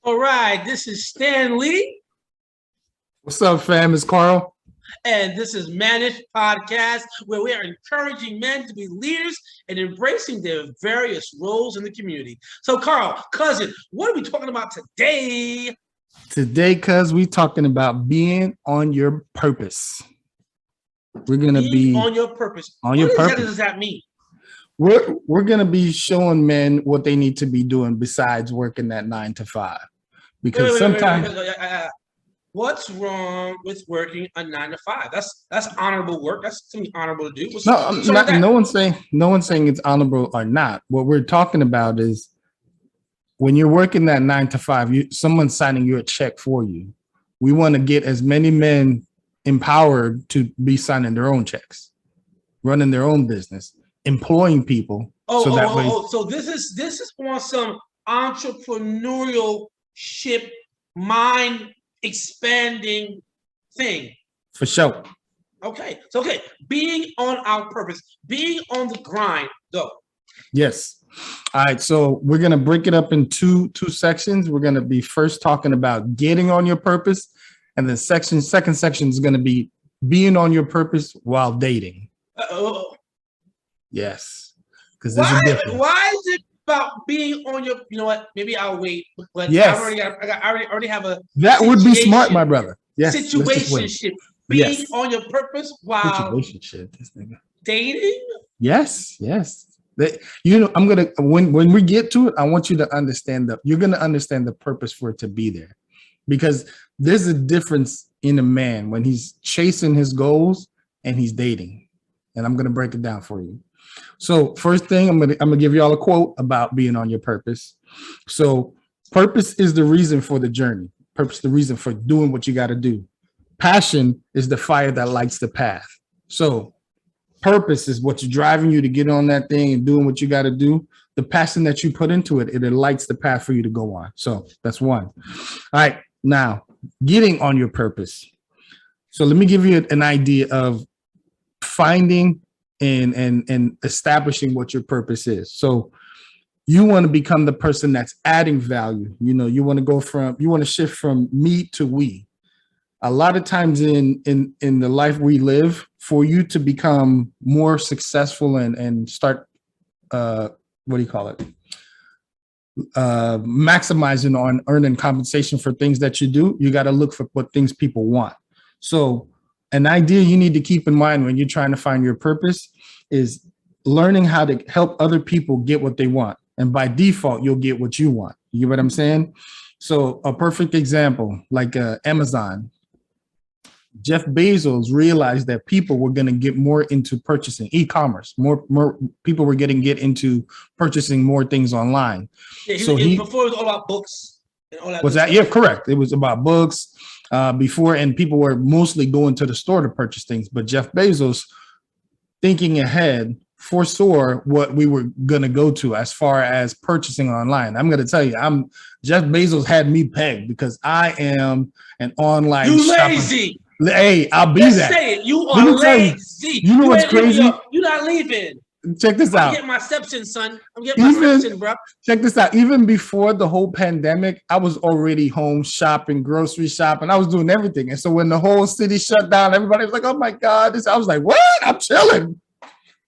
All right, this is Stan Lee, What's up, fam? It's Carl. and this is Managed Podcast, where we are encouraging men to be leaders and embracing their various roles in the community. So, Carl, cousin, what are we talking about today? Today, cuz we talking about being on your purpose. We're gonna Being be on your purpose. on What your exactly purpose. does that mean? We're gonna be showing men what they need to be doing besides working that 9 to 5. Because sometimes What's wrong with working a 9 to 5? That's honorable work. That's something honorable to do. no, What's wrong with that? no one's saying it's honorable or not. What we're talking about is when you're working that 9 to 5, someone's signing you a check for you. We want to get as many men empowered to be signing their own checks, running their own business, employing people. So this is on some entrepreneurial ship, mind expanding thing. For sure. Okay. Being on our purpose, being on the grind. Go. Yes. All right. So we're gonna break it up in two sections. We're gonna be first talking about getting on your purpose, and the second section is gonna be being on your purpose while dating. Yes. Because there's a difference. Why is it about being on your? You know what? Maybe I'll wait. But yes. I already have a. That would be smart, my brother. Yes. Situationship. Being on your purpose while situationship. This nigga. Dating. Yes. I'm gonna when we get to it, I want you to understand you're gonna understand the purpose for it to be there, because there's a difference in a man when he's chasing his goals and he's dating, and I'm gonna break it down for you. So first thing, I'm gonna give y'all a quote about being on your purpose. So purpose is the reason for the journey. Purpose, the reason for doing what you got to do. Passion is the fire that lights the path. So purpose is what's driving you to get on that thing and doing what you got to do. The passion that you put into it, it lights the path for you to go on. So that's one. All right. Now, getting on your purpose. So let me give you an idea of finding and establishing what your purpose is. So you want to become the person that's adding value. You know, you want to shift from me to we. A lot of times in the life we live, for you to become more successful and start maximizing on earning compensation for things that you do, you got to look for what things people want. So an idea you need to keep in mind when you're trying to find your purpose is learning how to help other people get what they want. And by default, you'll get what you want. You get what I'm saying? So a perfect example, like Amazon. Jeff Bezos realized that people were going to get more into purchasing e-commerce. More people were get into purchasing more things online. Yeah, before it was all about books and all that. Was that? Yeah, correct. It was about books before, and people were mostly going to the store to purchase things. But Jeff Bezos, thinking ahead, foresaw what we were going to go to as far as purchasing online. I'm going to tell you, Jeff Bezos had me pegged because I am an online shopper. Lazy. Hey, I'll be Just that. say it. You are lazy. You know what's crazy? You're not leaving. Check this out. I'm getting my steps in, son. I'm getting my steps in, bro. Check this out. Even before the whole pandemic, I was already home shopping, grocery shopping. I was doing everything. And so when the whole city shut down, everybody was like, "Oh my God!" I was like, "What? I'm chilling."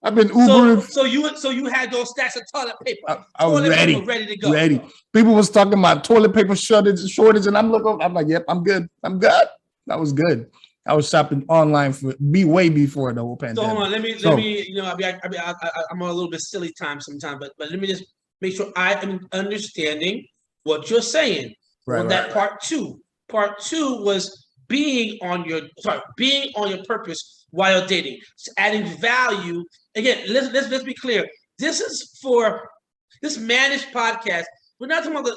I've been Ubering. So you had those stacks of toilet paper. I was ready to go. Ready. People was talking about toilet paper shortage, and I'm like, "Yep, I'm good. I'm good." That was good. I was shopping online way before the whole pandemic. So hold on, let me. You know, I'm on a little bit silly time sometimes, but let me just make sure I am understanding what you're saying. Right. Part two was being on your purpose while dating, adding value. Again, let's be clear. This is for this managed podcast. We're not talking about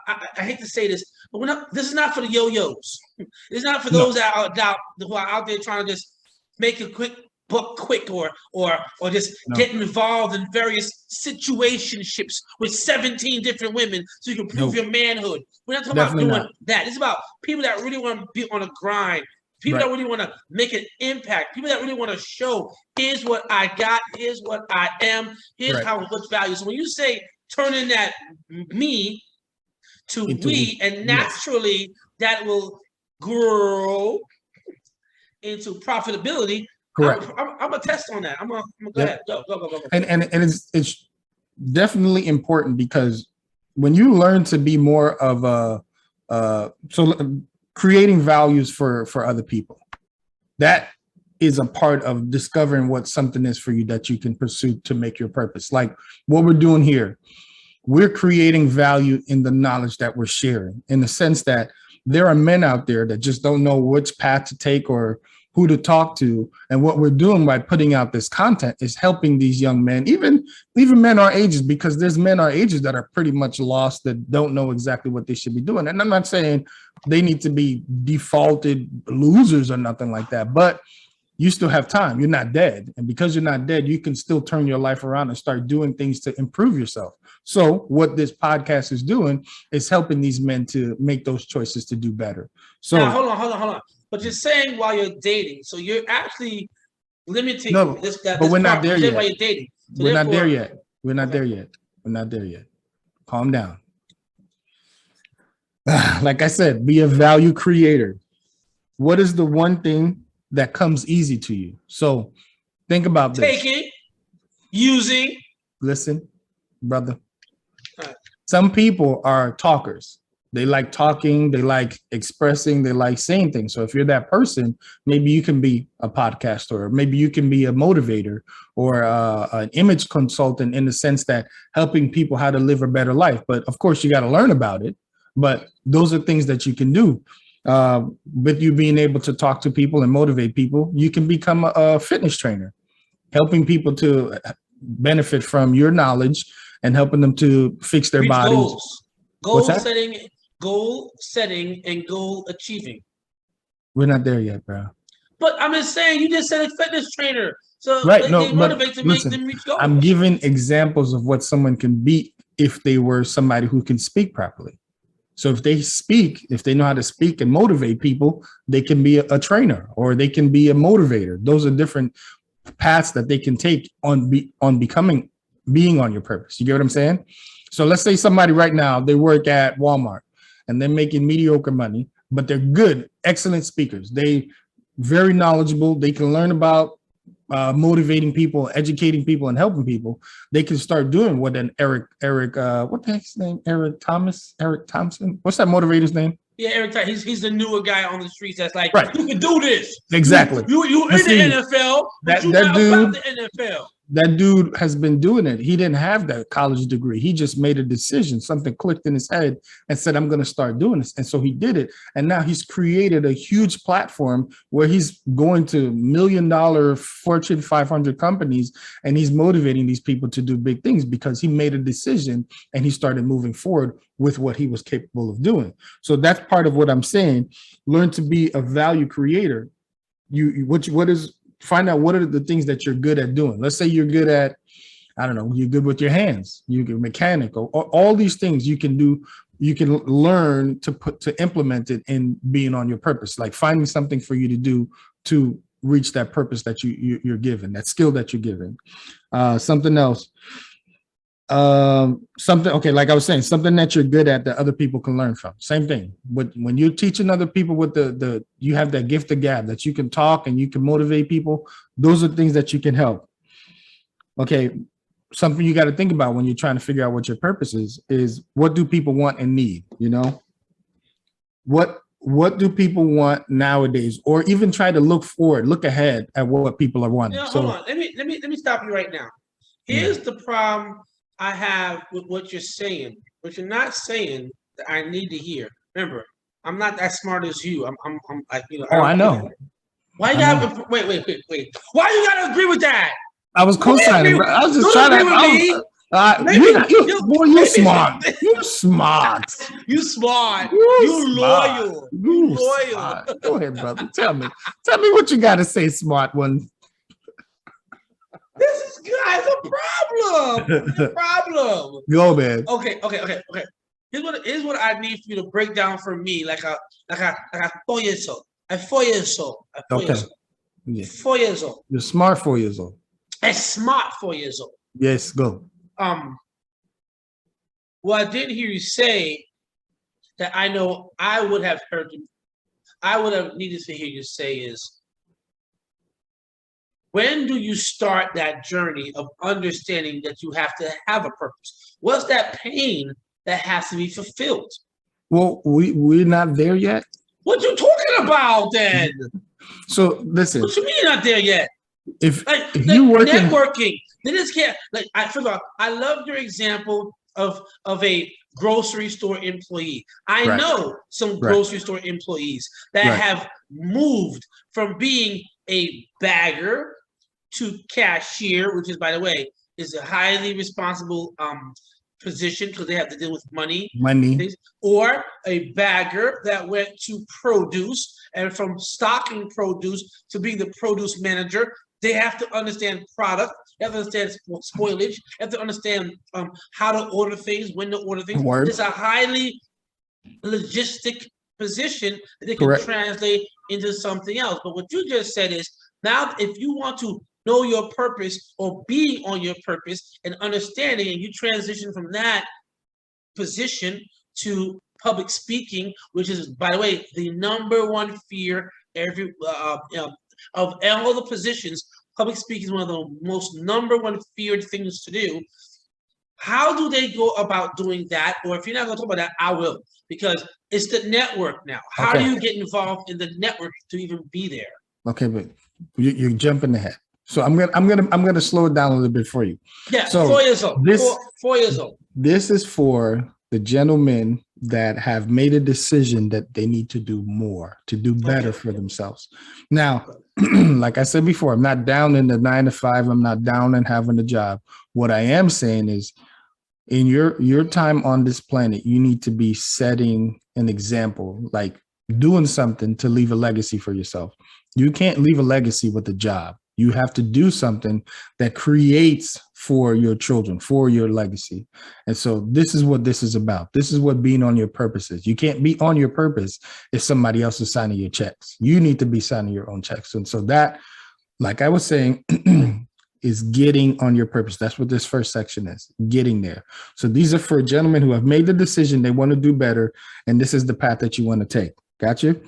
I hate to say this, but this is not for the yo-yos. It's not for those that are who are out there trying to just make a quick buck quick or just getting involved in various situationships with 17 different women so you can prove your manhood. We're not talking about doing that. It's about people that really want to be on a grind. People that really want to make an impact. People that really want to show, here's what I got, here's what I am, here's what's value. So when you say turning that me to we, and naturally that will grow into profitability. Correct. I'm gonna test on that. I'm gonna go ahead. Go. And it's definitely important, because when you learn to be more of a creating values for other people, that is a part of discovering what something is for you that you can pursue to make your purpose. Like what we're doing here, we're creating value in the knowledge that we're sharing, in the sense that there are men out there that just don't know which path to take or who to talk to. And what we're doing by putting out this content is helping these young men, even men our ages, because there's men our ages that are pretty much lost, that don't know exactly what they should be doing. And I'm not saying they need to be defaulted losers or nothing like that, but you still have time. You're not dead. And because you're not dead, you can still turn your life around and start doing things to improve yourself. So what this podcast is doing is helping these men to make those choices to do better. So now, hold on. But you're saying while you're dating, so you're actually limiting this. But we're not there yet. While you're dating, so we're not there yet. We're not there yet. We're not there yet. Calm down. Like I said, be a value creator. What is the one thing that comes easy to you? So think about this. Taking, using. Listen, brother. Some people are talkers. They like talking, they like expressing, they like saying things. So if you're that person, maybe you can be a podcaster, or maybe you can be a motivator, or an image consultant, in the sense that helping people how to live a better life. But of course, you got to learn about it. But those are things that you can do. With you being able to talk to people and motivate people, you can become a fitness trainer, helping people to benefit from your knowledge and helping them to fix their bodies. Goal setting and goal achieving. We're not there yet, bro. But I'm just saying, you just said a fitness trainer. So right, they motivate to make them reach goals. I'm giving examples of what someone can be if they were somebody who can speak properly. So if they speak, if they know how to speak and motivate people, they can be a trainer, or they can be a motivator. Those are different paths that they can take on being on your purpose. You get what I'm saying? So let's say somebody right now, they work at Walmart and they're making mediocre money, but they're good, excellent speakers. They very knowledgeable. They can learn about motivating people, educating people, and helping people. They can start doing what an Eric, what the heck's his name? Eric Thompson. What's that motivator's name? Yeah, Eric Thompson. He's the newer guy on the streets that's like, right, you can do this. Exactly. You in the NFL, but you're not about the NFL. That dude has been doing it. He didn't have that college degree. He just made a decision. Something clicked in his head and said, I'm going to start doing this. And so he did it. And now he's created a huge platform where he's going to $1 million Fortune 500 companies, and he's motivating these people to do big things because he made a decision and he started moving forward with what he was capable of doing. So that's part of what I'm saying. Learn to be a value creator. Find out what are the things that you're good at doing. Let's say you're good at, I don't know, you're good with your hands, you're mechanic, or all these things you can do. You can learn to implement it in being on your purpose, like finding something for you to do to reach that purpose that you're given, that skill that you're given. Something else. Okay, like I was saying, something that you're good at that other people can learn from. Same thing. When you're teaching other people with you have that gift of gab that you can talk and you can motivate people. Those are things that you can help. Okay, something you got to think about when you're trying to figure out what your purpose is what do people want and need? You know, what do people want nowadays, or even try to look ahead at what people are wanting. Hold on. Let me stop you right now. Here's the problem I have with what you're saying, but you're not saying that I need to hear. Remember, I'm not that smart as you. I'm like, you know. Oh, I know. Why you gotta wait? Why you gotta agree with that? I was co-signing. I was just trying to. You're smart. You're smart. You smart. You loyal. You loyal. Smart. Go ahead, brother. Tell me what you got to say, smart one. This guy's a problem. It's a problem. Go, man. Okay. Here's what I need for you to break down for me, like a 4 years old. A 4 years old. Okay. Yeah. 4 years old. You're smart 4 years old. A smart 4 years old. Yes, go. What I did hear you say that I know I would have heard, I would have needed to hear you say is, when do you start that journey of understanding that you have to have a purpose? What's that pain that has to be fulfilled? Well, we're not there yet. What you talking about then? So listen. What you mean you're not there yet? If you working networking, they just can't. Like, first of all, I love your example of a grocery store employee. I know some grocery store employees that have moved from being a bagger to cashier, which is, by the way, is a highly responsible position because they have to deal with money, or a bagger that went to produce, and from stocking produce to being the produce manager. They have to understand product. They have to understand spoilage. They have to understand how to order things, when to order things. It's a highly logistic position that they can translate into something else. But what you just said is, now if you want to know your purpose or be on your purpose and understanding, and you transition from that position to public speaking, which is, by the way, the number one fear of all the positions. Public speaking is one of the most number one feared things to do. How do they go about doing that? Or if you're not going to talk about that, I will, because it's the network now. How do you get involved in the network to even be there? Okay, but you're jumping ahead. So I'm gonna slow it down a little bit for you. Yeah, so 4 years old. 4 years old. This is for the gentlemen that have made a decision that they need to do more, to do better for themselves. Now, like I said before, I'm not down in the 9 to 5. I'm not down in having a job. What I am saying is, in your time on this planet, you need to be setting an example, like doing something to leave a legacy for yourself. You can't leave a legacy with a job. You have to do something that creates for your children, for your legacy. And so this is what this is about. This is what being on your purpose is. You can't be on your purpose if somebody else is signing your checks. You need to be signing your own checks. And so that, like I was saying, is getting on your purpose. That's what this first section is, getting there. So these are for gentlemen who have made the decision they want to do better, and this is the path that you want to take. Got you?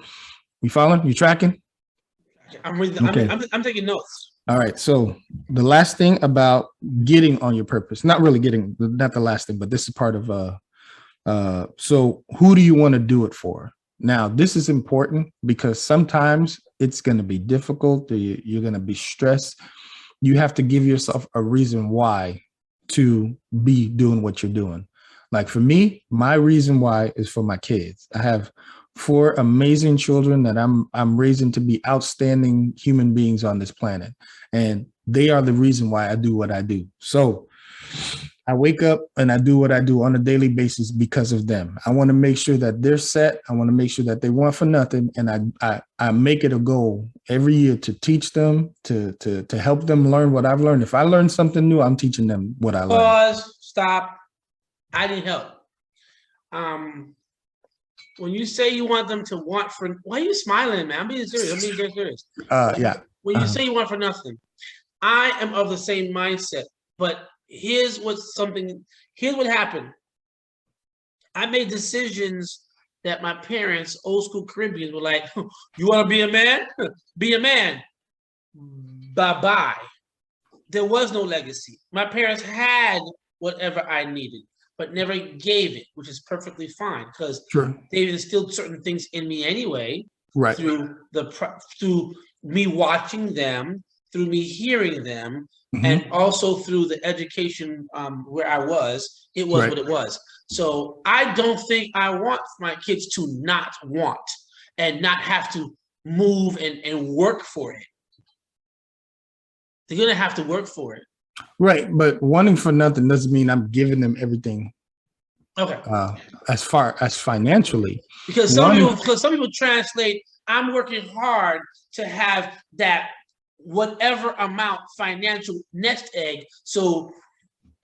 You following? You tracking? I'm reading. Okay. I'm taking notes. All right. So the last thing about getting on your purpose, not really getting, not the last thing, but this is part of, so who do you want to do it for? Now, this is important because sometimes it's going to be difficult. You're going to be stressed. You have to give yourself a reason why to be doing what you're doing. Like for me, my reason why is for my kids. I have 4 amazing children that I'm raising to be outstanding human beings on this planet. And they are the reason why I do what I do. So I wake up and I do what I do on a daily basis because of them. I want to make sure that they're set. I want to make sure that they want for nothing. And I make it a goal every year to teach them, to help them learn what I've learned. If I learn something new, I'm teaching them what I learned. Pause, stop. I need help. When you say you want them to want for, why are you smiling, man? I'm being serious. I'm being serious. Yeah. When you say you want for nothing, I am of the same mindset. But here's what happened. I made decisions that my parents, old school Caribbeans, were like, you want to be a man? Be a man. Bye-bye. There was no legacy. My parents had whatever I needed, but never gave it, which is perfectly fine because they instilled certain things in me anyway, through me watching them, through me hearing them, and also through the education where I was. It was what it was. So I don't think I want my kids to not want and not have to move and work for it. They're gonna have to work for it. Right, but wanting for nothing doesn't mean I'm giving them everything. Okay. As far as financially, because some people translate, I'm working hard to have that whatever amount financial nest egg. So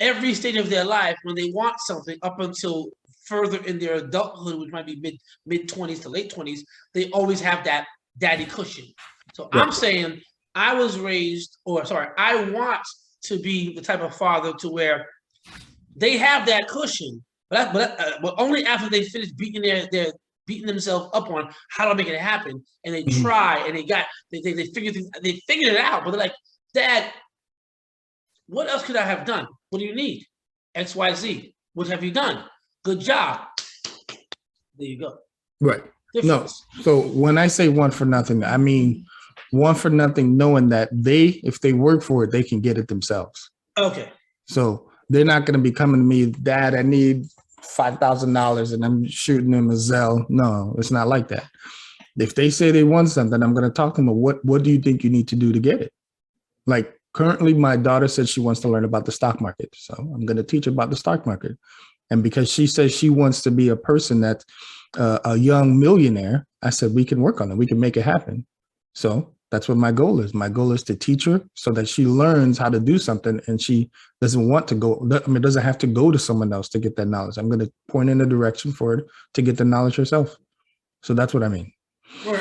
every stage of their life, when they want something up until further in their adulthood, which might be mid 20s to late 20s, they always have that daddy cushion. So I'm saying I want to be the type of father to where they have that cushion, But only after they finish their beating themselves up on how to make it happen, and they try and they figured it out. But they're like, Dad, what else could I have done? What do you need? X, Y, Z. What have you done? Good job. There you go. Right. Difference. No. So when I say one for nothing, I mean one for nothing, knowing that if they work for it, they can get it themselves. Okay. So they're not going to be coming to me, Dad, I need $5,000 and I'm shooting them a Zelle. No, it's not like that. If they say they want something, I'm going to talk to them. What do you think you need to do to get it? Like currently, my daughter said she wants to learn about the stock market. So I'm going to teach her about the stock market. And because she says she wants to be a person that's a young millionaire, I said, we can work on it. We can make it happen. So that's what my goal is. My goal is to teach her so that she learns how to do something and she doesn't want to go. I mean, doesn't have to go to someone else to get that knowledge. I'm going to point in a direction for her to get the knowledge herself. So that's what I mean. All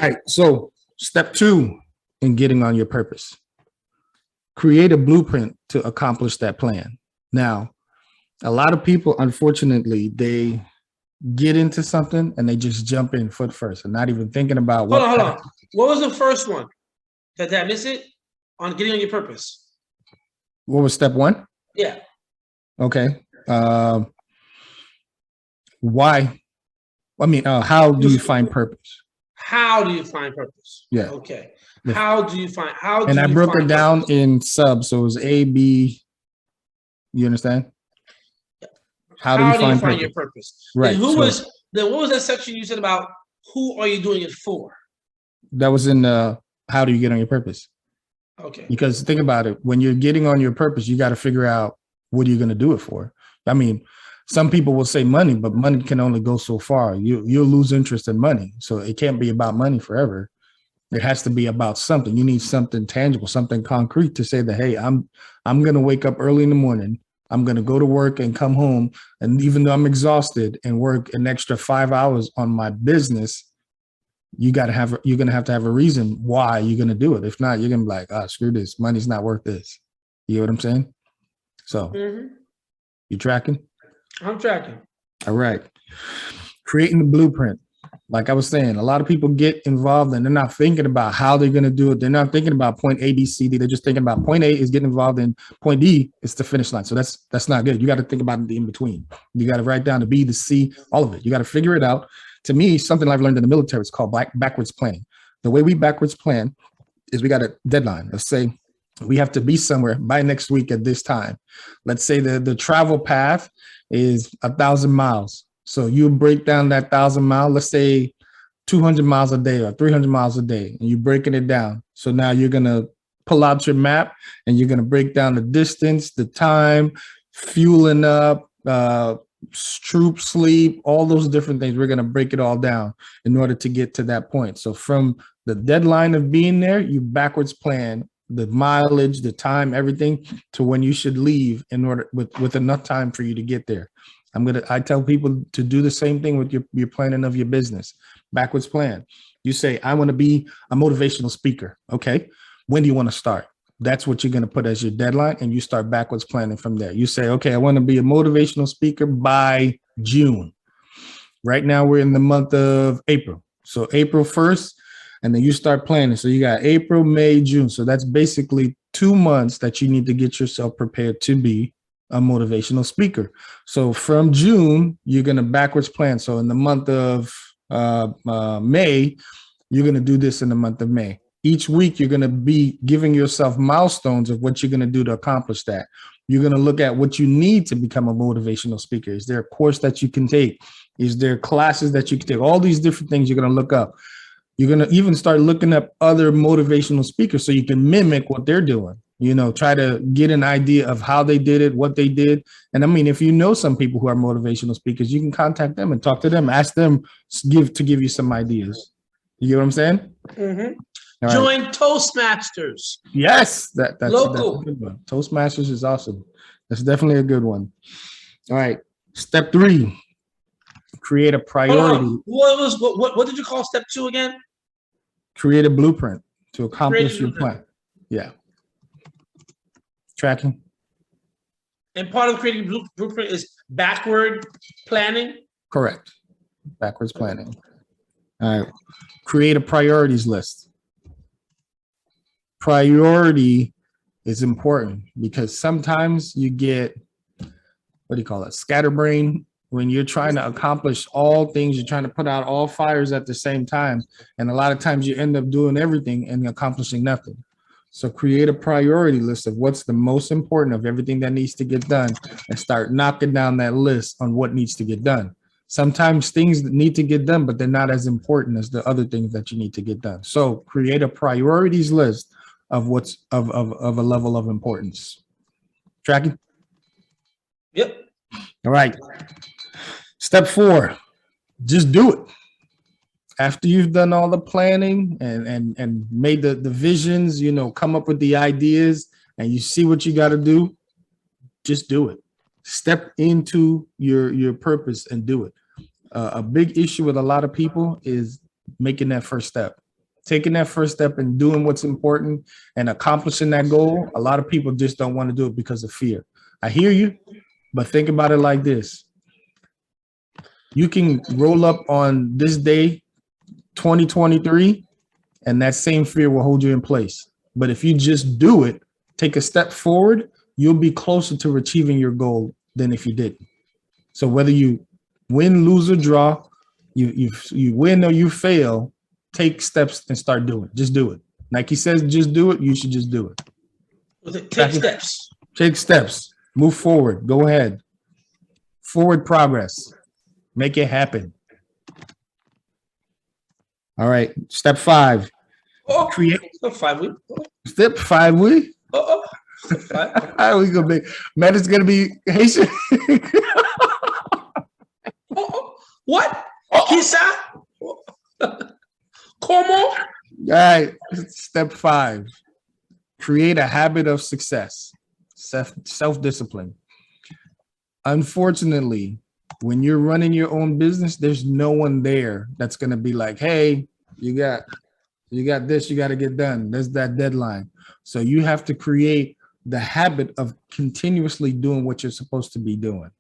right. So step 2 in getting on your purpose. Create a blueprint to accomplish that plan. Now, a lot of people, unfortunately, they get into something and they just jump in foot first and not even thinking about what. Hold on. What was the first one? Did I miss it? On getting on your purpose. What was step 1? Yeah. Okay. Why? I mean, how do you find purpose? How do you find purpose? Yeah. Okay. How do you find? And I broke it down in subs, so it was A, B. You understand? How do you find your purpose? Right. Then what was that section you said about who are you doing it for? That was in how do you get on your purpose? Okay. Because think about it. When you're getting on your purpose, you got to figure out what are you going to do it for? I mean, some people will say money, but money can only go so far. You'll lose interest in money. So it can't be about money forever. It has to be about something. You need something tangible, something concrete to say that, hey, I'm going to wake up early in the morning. I'm going to go to work and come home. And even though I'm exhausted and work an extra 5 hours on my business, you're going to have to have a reason why you're going to do it. If not, you're going to be like, screw this. Money's not worth this. You know what I'm saying? So you tracking? I'm tracking. All right. Creating the blueprint. Like I was saying, a lot of people get involved and they're not thinking about how they're going to do it. They're not thinking about point A, B, C, D. They're just thinking about point A is getting involved in point D is the finish line. So that's not good. You got to think about the in between. You got to write down the B, the C, all of it. You got to figure it out. To me, something I've learned in the military is called backwards planning. The way we backwards plan is we got a deadline. Let's say we have to be somewhere by next week at this time. Let's say the travel path is 1,000 miles. So you break down that 1,000 miles, let's say 200 miles a day or 300 miles a day, and you're breaking it down. So now you're going to pull out your map and you're going to break down the distance, the time, fueling up, troop sleep, all those different things. We're going to break it all down in order to get to that point. So from the deadline of being there, you backwards plan the mileage, the time, everything to when you should leave in order with enough time for you to get there. I tell people to do the same thing with your planning of your business. Backwards plan. You say, I want to be a motivational speaker. Okay. When do you want to start? That's what you're going to put as your deadline. And you start backwards planning from there. You say, okay, I want to be a motivational speaker by June. Right now we're in the month of April. So April 1st, and then you start planning. So you got April, May, June. So that's basically 2 months that you need to get yourself prepared to be a motivational speaker. So from June, you're going to backwards plan. So in the month of May, you're going to do this in the month of May. Each week, you're going to be giving yourself milestones of what you're going to do to accomplish that. You're going to look at what you need to become a motivational speaker. Is there a course that you can take? Is there classes that you can take? All these different things you're going to look up. You're going to even start looking up other motivational speakers so you can mimic what they're doing. You know, try to get an idea of how they did it, what they did. And I mean, if you know some people who are motivational speakers, you can contact them and talk to them, ask them to give you some ideas. You get what I'm saying? Mm-hmm. Join right. Toastmasters. Yes, that's local. A good one. Toastmasters is awesome. That's definitely a good one. All right. Step 3, create a priority. What did you call step 2 again? Create a blueprint to accomplish your plan. Yeah. Tracking. And part of creating blueprint is backward planning. Correct. Backwards planning. All right. Create a priorities list. Priority is important because sometimes you get, what do you call it? Scatterbrain. When you're trying to accomplish all things, you're trying to put out all fires at the same time. And a lot of times you end up doing everything and accomplishing nothing. So create a priority list of what's the most important of everything that needs to get done and start knocking down that list on what needs to get done. Sometimes things that need to get done, but they're not as important as the other things that you need to get done. So create a priorities list of what's of a level of importance. Tracking? Yep. All right. Step 4, just do it. After you've done all the planning and made the visions, you know, come up with the ideas and you see what you got to do, just do it. Step into your purpose and do it. A big issue with a lot of people is making that first step. Taking that first step and doing what's important and accomplishing that goal. A lot of people just don't want to do it because of fear. I hear you, but think about it like this. You can roll up on this day, 2023, and that same fear will hold you in place. But if you just do it, take a step forward, you'll be closer to achieving your goal than if you didn't. So whether you win, lose, or draw, you win or you fail, take steps and start doing it. Just do it. Nike says just do it, you should just do it. Take steps. Take steps. Move forward. Go ahead. Forward progress. Make it happen. All right. Step 5. Create. Step 5 week. Step 5 week. Step 5. How are we gonna be? Man, it's gonna be Haitian. What? Kisa? Como? All right. Step 5. Create a habit of success. Self-discipline. Unfortunately, when you're running your own business, there's no one there that's going to be like, hey, you got this, you got to get done. There's that deadline. So you have to create the habit of continuously doing what you're supposed to be doing.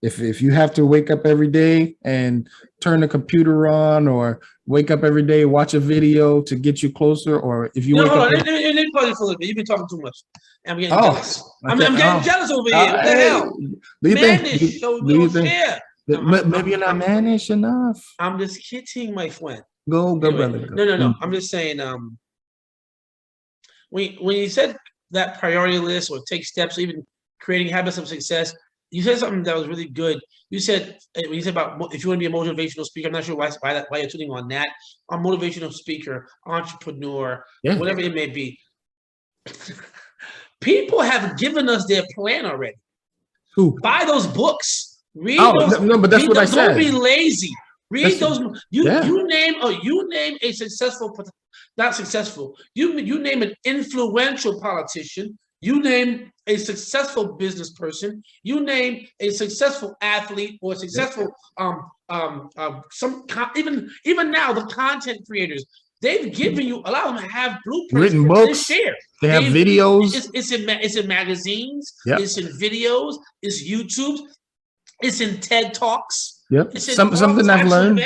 If you have to wake up every day and turn the computer on, or wake up every day, watch a video to get you closer, or if you wake up. You've been talking too much. I'm getting jealous. I'm getting jealous over here. What the hell? Do you Mannish, think? Maybe you're not mannish enough. I'm just kidding, my friend. Go, brother. Go. No. I'm just saying. When you said that priority list or take steps, even creating habits of success, you said something that was really good. You said when you said about if you want to be a motivational speaker, I'm not sure why you're tuning on that. A motivational speaker, entrepreneur, whatever it may be. People have given us their plan already. Who? Buy those books. Read those. No, but that's what I said. Don't be lazy. Read those. You name a successful, not successful. You name an influential politician. You name a successful business person. You name a successful athlete or successful even now the content creators. They've given you, a lot of them have blueprints, written books, share. They have videos. It's in magazines. Yep. It's in videos. It's YouTube. It's in TED Talks. Yep. Something I've learned.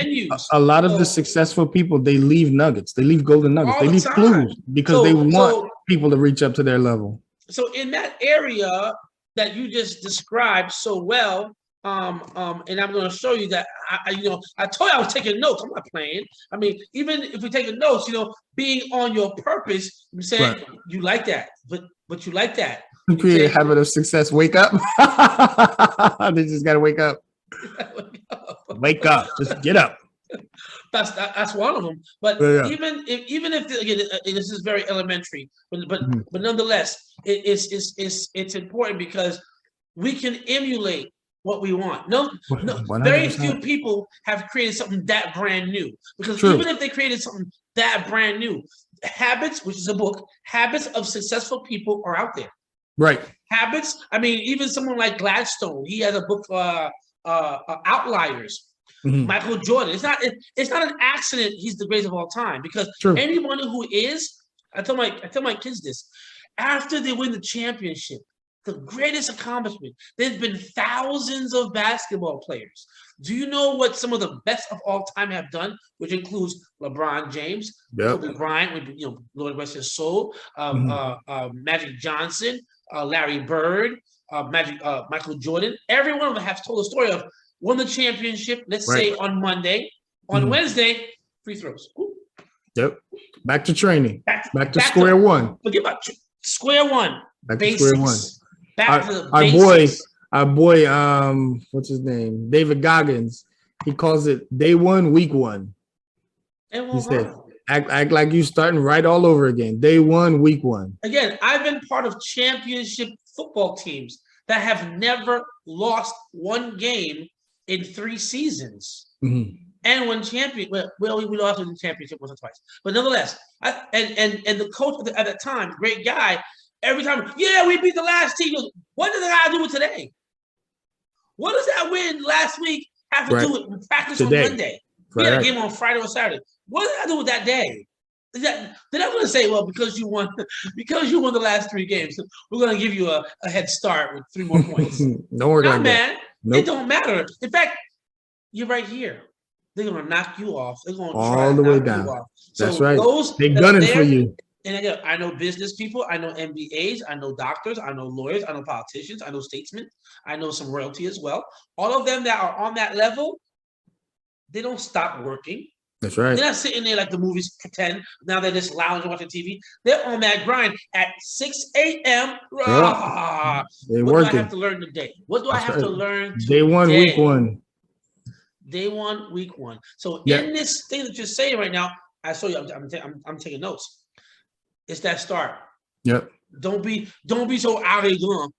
A lot of the successful people, they leave nuggets. They leave golden nuggets. They leave clues because they want people to reach up to their level. So in that area that you just described so well, and I'm going to show you that I told you I was taking notes. I'm not playing. I mean, even if we're taking notes, being on your purpose, I'm saying you like that, but you like that. Create a habit of success. Wake up. They just got to wake up. Wake up. Just get up. That's one of them. But even if again, this is very elementary, but nonetheless, it's important because we can emulate what we want. No, very few people have created something that brand new. Because even if they created something that brand new, Habits, which is a book, Habits of Successful People are out there. Right. Habits. I mean, even someone like Gladstone, he has a book, Outliers. Mm-hmm. Michael Jordan. It's not an accident he's the greatest of all time, because anyone who is, I tell my kids this, after they win the championship, the greatest accomplishment. There's been thousands of basketball players. Do you know what some of the best of all time have done, which includes LeBron James, Kobe Bryant, Lord rest his soul, Magic Johnson, Larry Bird, Michael Jordan. Every one of them has told a story of won the championship, let's say on Monday. On Wednesday, free throws. Ooh. Yep. Back to training. Back to square one. Forget about square one. Back basics. to square one. Back to the basics. Our boy, what's his name? David Goggins. He calls it day one, week one. He said, act like you starting right all over again. Day one, week one. Again, I've been part of championship football teams that have never lost one game in 3 seasons. Mm-hmm. And when champion, well, we lost in the championship once or twice, but nonetheless, and the coach at that time, great guy. Every time, yeah, we beat the last team. What does that do with today? What does that win last week have to do with practice today. On Monday? We had a game on Friday or Saturday. What does that do with that day? They're not going to say, well, because you won the last 3 games, we're going to give you a head start with 3 more points. No, man, it don't matter. In fact, you're right here. They're going to knock you off. They're going to try all the way down. So that's right. They're gunning for you. And again, I know business people. I know MBAs. I know doctors. I know lawyers. I know politicians. I know statesmen. I know some royalty as well. All of them that are on that level, they don't stop working. That's right. They're not sitting there like the movies pretend. Now they're just lounging watching TV. They're on that grind at 6 a.m. They're working. What do I have to learn today? What do I have to learn today? Day one, week one. Day one, week one. So in this thing that you're saying right now, I saw you. I'm taking notes. It's that start. Yep. Don't be so arrogant.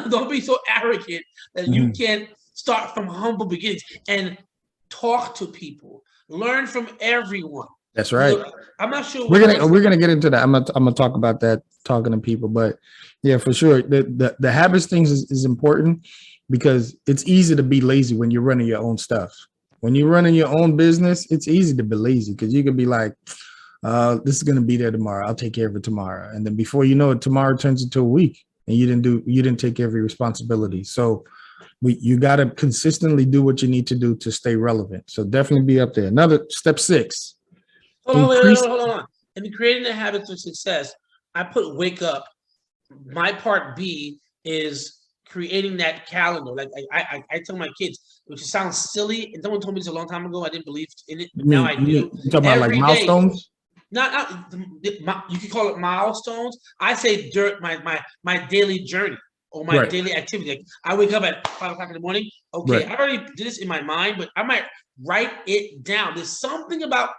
Don't be so arrogant that you can't start from humble beginnings and talk to people. Learn from everyone. That's right. Look, I'm not sure. We're gonna get into that. I'm gonna talk about that, talking to people. But yeah, for sure, the habits things is important, because it's easy to be lazy when you're running your own stuff. When you're running your own business, it's easy to be lazy, because you can be like, this is going to be there tomorrow. I'll take care of it tomorrow. And then before you know it, tomorrow turns into a week and you didn't take every responsibility. So you got to consistently do what you need to do to stay relevant. So definitely be up there. Another step 6. Hold on. In creating the habits of success, I put wake up. My part B is creating that calendar. Like I tell my kids, which sounds silly, and someone told me this a long time ago. I didn't believe in it, but now I do. You talking about like milestones? You can call it milestones. I say my daily journey or my daily activity. Like I wake up at 5 o'clock in the morning. Okay, I already did this in my mind, but I might write it down. There's something about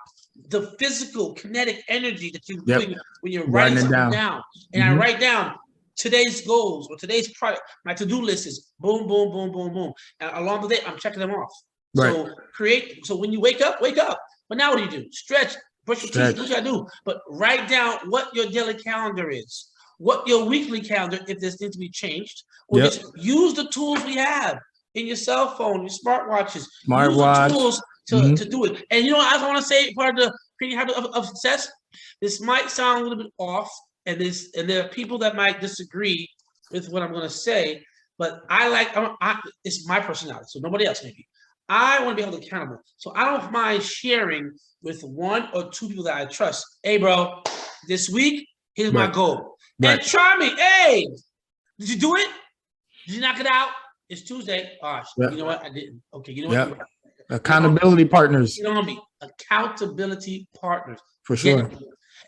the physical kinetic energy that you're doing when you're writing something down. And I write down today's goals or today's product. My to-do list is boom, boom, boom, boom, boom. And along the day, I'm checking them off. So so when you wake up. But now what do? Stretch, brush your teeth, what you gotta do. But write down what your daily calendar is, what your weekly calendar, if this needs to be changed, or just use the tools we have in your cell phone, your smartwatches. Use the tools to do it. And you know what I want to say, part of the creating habit of success? This might sound a little bit off, and there are people that might disagree with what I'm going to say, but it's my personality, so nobody else maybe. I want to be held accountable. So I don't mind sharing with 1 or 2 people that I trust. Hey, bro, this week, here's my goal. And try me. Hey, did you do it? Did you knock it out? It's Tuesday. Gosh, you know what? I didn't. Okay, you know what? Accountability partners. You know what I mean? Accountability partners. For sure.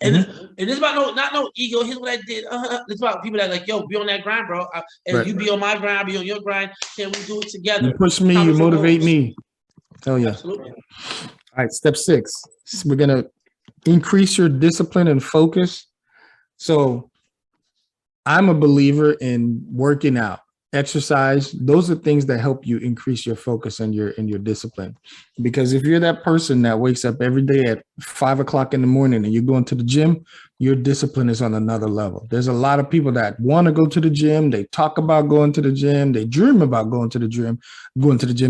And it's about no ego. Here's what I did. It's about people that are like, yo, be on that grind, bro. And you be on my grind, I'll be on your grind. Can we do it together? You push me, you motivate me. Hell yeah. Absolutely. All right, step 6. We're gonna increase your discipline and focus. So I'm a believer in working out. Exercise, those are things that help you increase your focus and your discipline. Because if you're that person that wakes up every day at 5 o'clock in the morning and you're going to the gym, your discipline is on another level. There's a lot of people that want to go to the gym. They talk about going to the gym. They dream about going to the gym.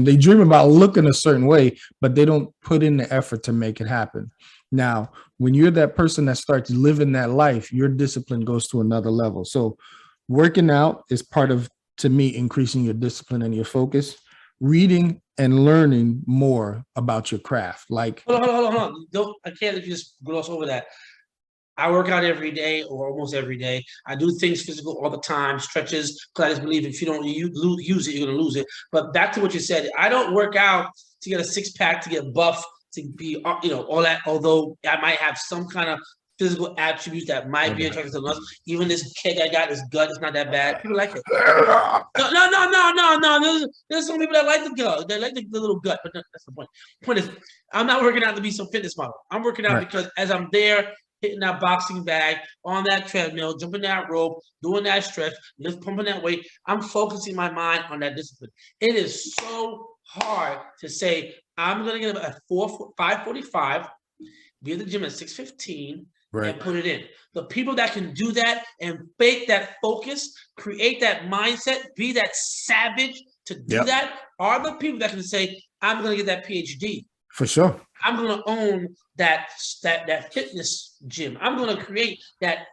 They dream about looking a certain way, but they don't put in the effort to make it happen. Now, when you're that person that starts living that life, your discipline goes to another level. So working out is part of, to me, increasing your discipline and your focus. Reading and learning more about your craft. Like, hold on. I can't just gloss over that. I work out every day or almost every day. I do things physical all the time, stretches, because I just believe if you don't use it, you're going to lose it. But back to what you said, I don't work out to get a six pack, to get buff, to be, all that. Although I might have some kind of physical attributes that might be attractive to us. Even this keg I got, this gut, it's not that bad. People like it. No. There's some people that like the gut. They like the little gut, but that's the point. The point is, I'm not working out to be some fitness model. I'm working out because as I'm there, hitting that boxing bag, on that treadmill, jumping that rope, doing that stretch, just pumping that weight, I'm focusing my mind on that discipline. It is so hard to say, I'm going to get up at 5:45, be at the gym at 6:15, and put it in. The people that can do that and fake that focus, create that mindset, be that savage to do that, are the people that can say, I'm going to get that PhD. For sure. I'm going to own that fitness gym. I'm going to create that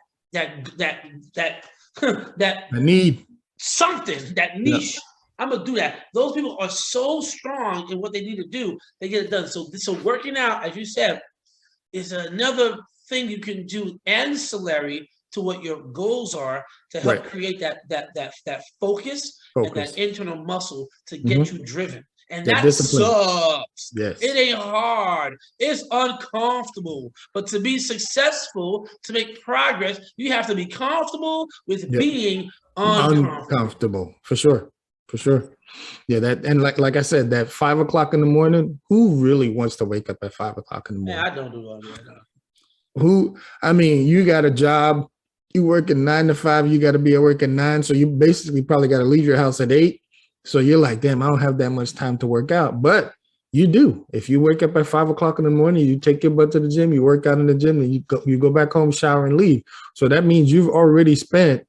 need something, that niche. Yeah. I'm going to do that. Those people are so strong in what they need to do. They get it done. So working out, as you said, is another thing you can do ancillary to what your goals are to help create that focus and that internal muscle to get you driven. And that sucks. Yes. It ain't hard. It's uncomfortable. But to be successful, to make progress, you have to be comfortable with being uncomfortable. For sure. Yeah, that, and like I said, that 5 o'clock in the morning, who really wants to wake up at 5 o'clock in the morning? Yeah, I don't do all that. You got a job, you working 9 to 5, you got to be at work at 9. So you basically probably got to leave your house at 8. So you're like, damn, I don't have that much time to work out. But you do. If you wake up at 5 o'clock in the morning, you take your butt to the gym, you work out in the gym, and you go back home, shower, and leave. So that means you've already spent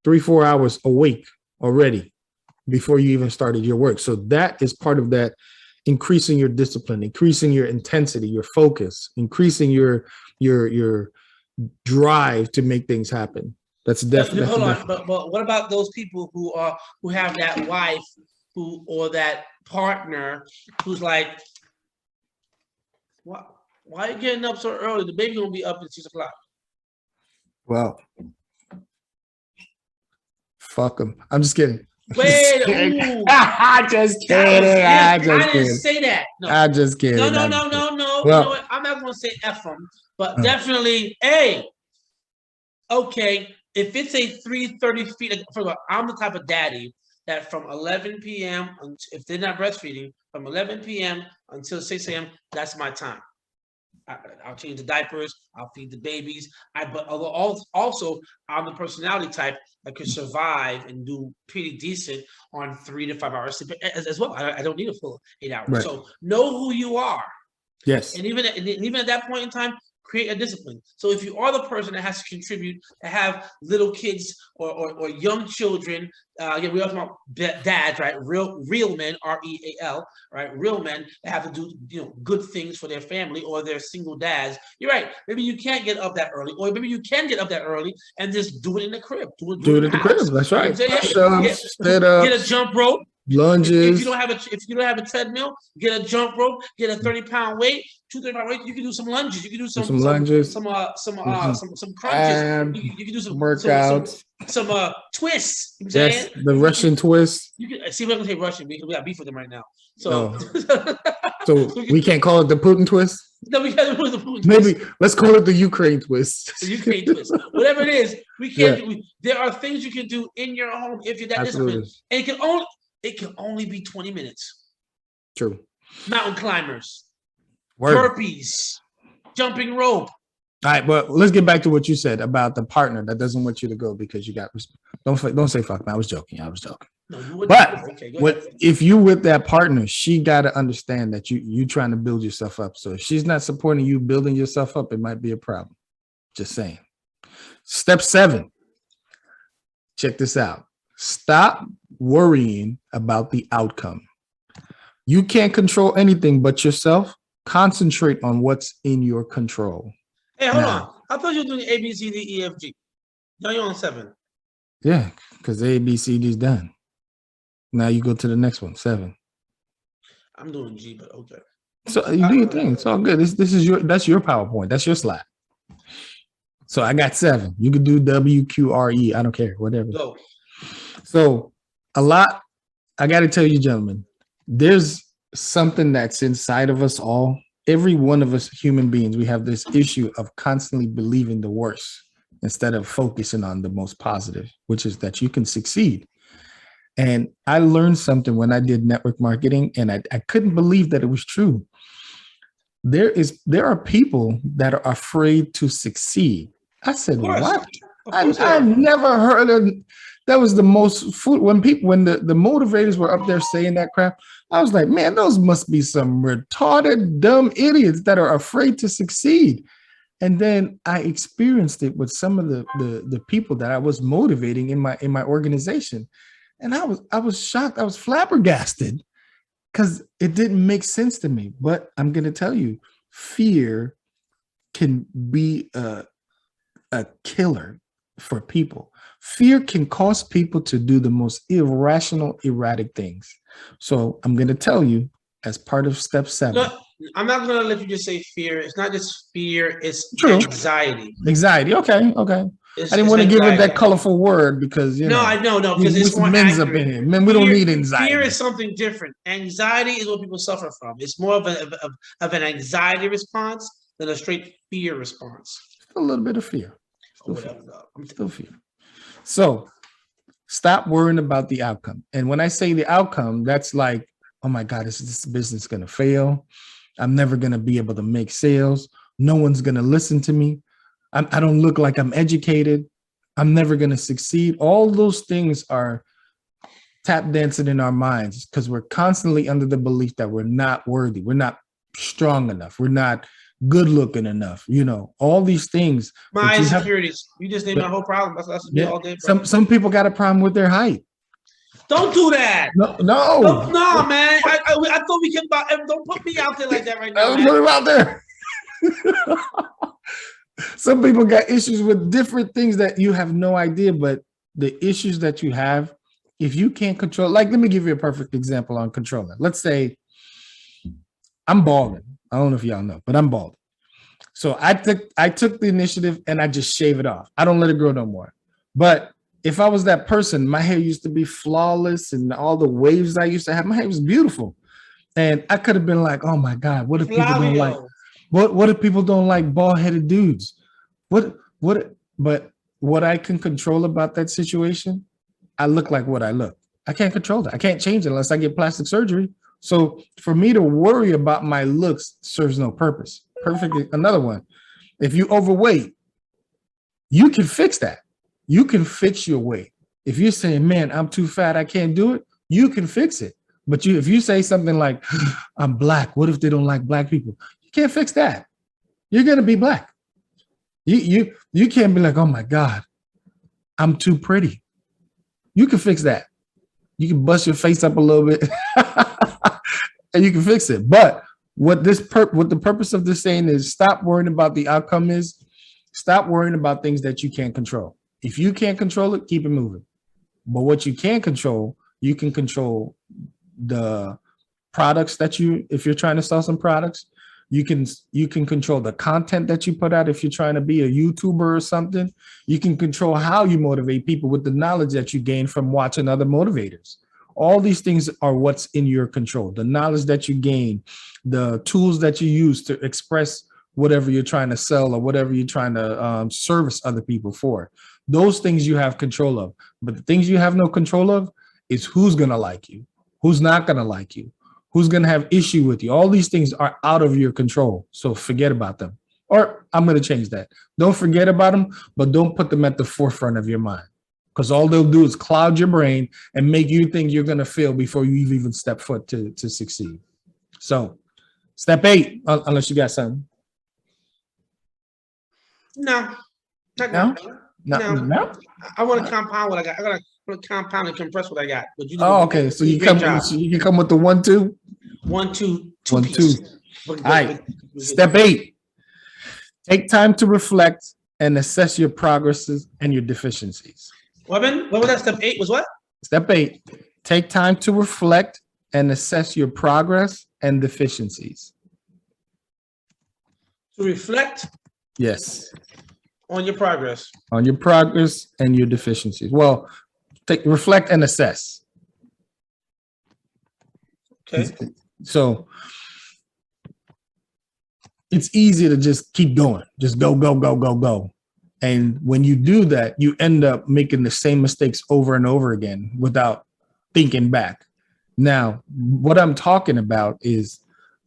3-4 hours awake already before you even started your work. So that is part of that, increasing your discipline, increasing your intensity, your focus, increasing your drive to make things happen. That's definitely. Hold on, but what about those people who have that wife or that partner who's like, why are you getting up so early? The baby gonna be up at 6 o'clock. Well, fuck them. I'm just kidding. I just kidding. I didn't say that. No. I just kidding. No. Well, you know what? I'm not gonna say F them, but definitely, okay. If it's a 3:30 feet, first of all, I'm the type of daddy that from 11 p.m. if they're not breastfeeding, from 11 p.m. until 6 a.m., that's my time. I'll change the diapers. I'll feed the babies. But also, I'm the personality type that could survive and do pretty decent on 3 to 5 hours sleep as well. I don't need a full 8 hours. Right. So know who you are. Yes. And even at that point in time, create a discipline. So if you are the person that has to contribute, to have little kids or young children, again, we also about dads, right? Real men, REAL, right? Real men that have to do good things for their family, or they're single dads. You're right. Maybe you can't get up that early, or maybe you can get up that early and just do it in the crib. Do it in the crib. That's right. Get a jump rope. Lunges. If you don't have a treadmill, get a jump rope, get a 30-pound weight, 230-pound weight. You can do some lunges. You can do some lunges, some crunches. You can do some workouts, some twists. You know yes, the Russian twist. You can see. We're gonna say Russian. We got beef with them right now. So, so we can't call it the Putin twist. No, we can't do the Putin twist. Maybe let's call it the Ukraine twist. The Ukraine twist. Whatever it is, we can't. Yeah. There are things you can do in your home if you're that disciplined, and it can only be 20 minutes. True. Mountain climbers, burpees, jumping rope. All right, but let's get back to what you said about the partner that doesn't want you to go because you got. Don't say fuck. Man, I was joking. No, you wouldn't. But okay, if you with that partner, she got to understand that you trying to build yourself up. So if she's not supporting you building yourself up, it might be a problem. Just saying. Step 7. Check this out. Stop worrying about the outcome. You can't control anything but yourself. Concentrate on what's in your control. Hey, hold on. I thought you were doing A, B, C, D, E, F, G. No, you're on 7. Yeah, because A, B, C, D is done. Now you go to the next one, 7. I'm doing G, but okay. So you do your thing. It's all good. That's your PowerPoint. That's your slide. So I got 7. You could do W, Q, R, E. I don't care. Whatever. Go. So I got to tell you, gentlemen, there's something that's inside of us all. Every one of us human beings, we have this issue of constantly believing the worst instead of focusing on the most positive, which is that you can succeed. And I learned something when I did network marketing, and I couldn't believe that it was true. There are people that are afraid to succeed. I said, what? I never heard of that. Was the most food when the motivators were up there saying that crap. I was like, man, those must be some retarded, dumb idiots that are afraid to succeed. And then I experienced it with some of the people that I was motivating in my organization. And I was shocked. I was flabbergasted because it didn't make sense to me. But I'm going to tell you, fear can be a killer for people. Fear can cause people to do the most irrational, erratic things. So I'm going to tell you, as part of step 7. No, I'm not going to let you just say fear. It's not just fear. It's true. Anxiety. Anxiety. Okay. I didn't want to give it that colorful word because, I know, because it's more men's up in here. Men, we don't need anxiety. Fear is something different. Anxiety is what people suffer from. It's more of an anxiety response than a straight fear response. A little bit of fear. Still fear. So stop worrying about the outcome. And when I say the outcome, that's like, oh my God, is this business going to fail? I'm never going to be able to make sales. No one's going to listen to me. I don't look like I'm educated. I'm never going to succeed. All those things are tap dancing in our minds because we're constantly under the belief that we're not worthy. We're not strong enough. We're not good looking enough. All these things. My insecurities. You just named my whole problem. That's me all day. Some people got a problem with their height. Don't do that. No, man. I thought we can. Don't put me out there like that right now. Don't put him out there. Some people got issues with different things that you have no idea, but the issues that you have, if you can't control, like, let me give you a perfect example on controlling. Let's say I'm balding. I don't know if y'all know, but I'm balding. So I took the initiative and I just shave it off. I don't let it grow no more. But if I was that person, my hair used to be flawless and all the waves I used to have, my hair was beautiful. And I could have been like, oh my God, what if people don't like, what if people don't like bald-headed dudes? But what I can control about that situation, I look like what I look. I can't control that. I can't change it unless I get plastic surgery. So for me to worry about my looks serves no purpose. Perfect. Another one. If you overweight, you can fix that. You can fix your weight. If you're saying, man, I'm too fat, I can't do it, you can fix it. But if you say something like, I'm black, what if they don't like black people? You can't fix that. You're going to be black. You can't be like, oh my God, I'm too pretty. You can fix that. You can bust your face up a little bit and you can fix it. But what the purpose of this saying is, stop worrying about the outcome is, stop worrying about things that you can't control. If you can't control it, keep it moving. But what you can control, you can control the products that if you're trying to sell some products, you can control the content that you put out. If you're trying to be a YouTuber or something, you can control how you motivate people with the knowledge that you gain from watching other motivators. All these things are what's in your control. The knowledge that you gain, the tools that you use to express whatever you're trying to sell or whatever you're trying to service other people for. Those things you have control of. But the things you have no control of is who's going to like you, who's not going to like you, who's going to have issue with you. All these things are out of your control. So forget about them. Or I'm going to change that. Don't forget about them, but don't put them at the forefront of your mind. Because all they'll do is cloud your brain and make you think you're going to fail before you even step foot to succeed. So step 8, unless you got something. No. I want to compound what I got. I got to compound and compress what I got. But okay. So you can come with the 1, 2? 1, 2, 2. 1, 2. All right. Step 8. Take time to reflect and assess your progresses and your deficiencies. What was that? Step 8 was what? Step 8, take time to reflect and assess your progress and deficiencies. To reflect. Yes. On your progress. On your progress and your deficiencies. Well, reflect and assess. Okay. So it's easy to just keep going. Just go, go, go, go, go. And when you do that, you end up making the same mistakes over and over again without thinking back. Now, what I'm talking about is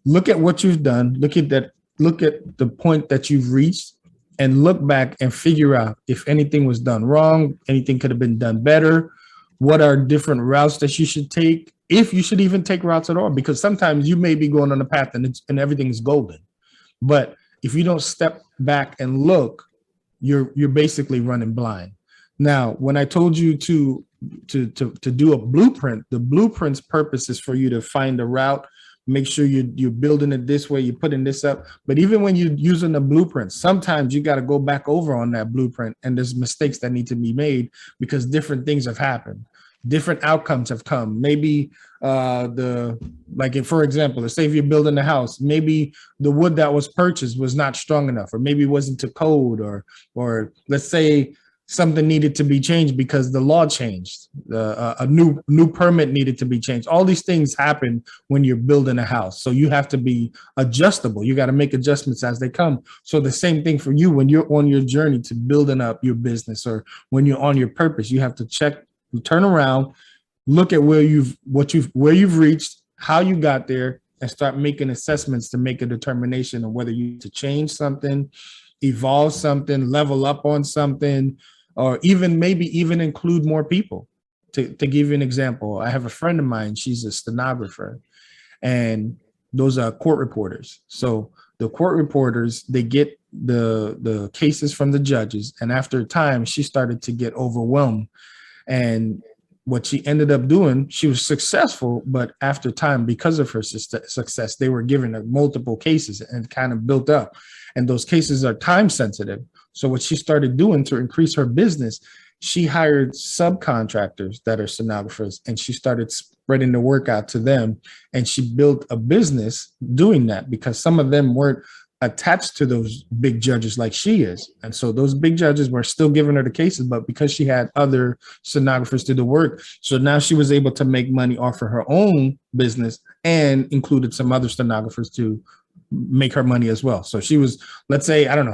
look at what you've done. Look at the point that you've reached and look back and figure out if anything was done wrong, anything could have been done better. What are different routes that you should take, if you should even take routes at all, because sometimes you may be going on a path and everything is golden. But if you don't step back and look, you're basically running blind. Now, when I told you to do a blueprint, the blueprint's purpose is for you to find a route, make sure you're building it this way, you're putting this up. But even when you're using the blueprint, sometimes you got to go back over on that blueprint and there's mistakes that need to be made because different things have happened. Different outcomes have come. Maybe for example, let's say if you're building a house, maybe the wood that was purchased was not strong enough, or maybe it wasn't to code, or let's say something needed to be changed because the law changed. A new permit needed to be changed. All these things happen when you're building a house. So you have to be adjustable. You got to make adjustments as they come. So the same thing for you when you're on your journey to building up your business, or when you're on your purpose, you have to turn around, look at where you've reached, how you got there, and start making assessments to make a determination of whether you need to change something, evolve something, level up on something, or maybe even include more people. To give you an example, I have a friend of mine, she's a stenographer, and those are court reporters. So the court reporters, they get the cases from the judges, and after a time, she started to get overwhelmed. And what she ended up doing, she was successful, but after time, because of her success, they were giving her multiple cases and kind of built up. And those cases are time sensitive. So what she started doing to increase her business, she hired subcontractors that are stenographers, and she started spreading the work out to them. And she built a business doing that because some of them weren't attached to those big judges like she is. And so those big judges were still giving her the cases, but because she had other stenographers do the work, so now she was able to make money off of her own business and included some other stenographers to make her money as well. So she was, let's say, I don't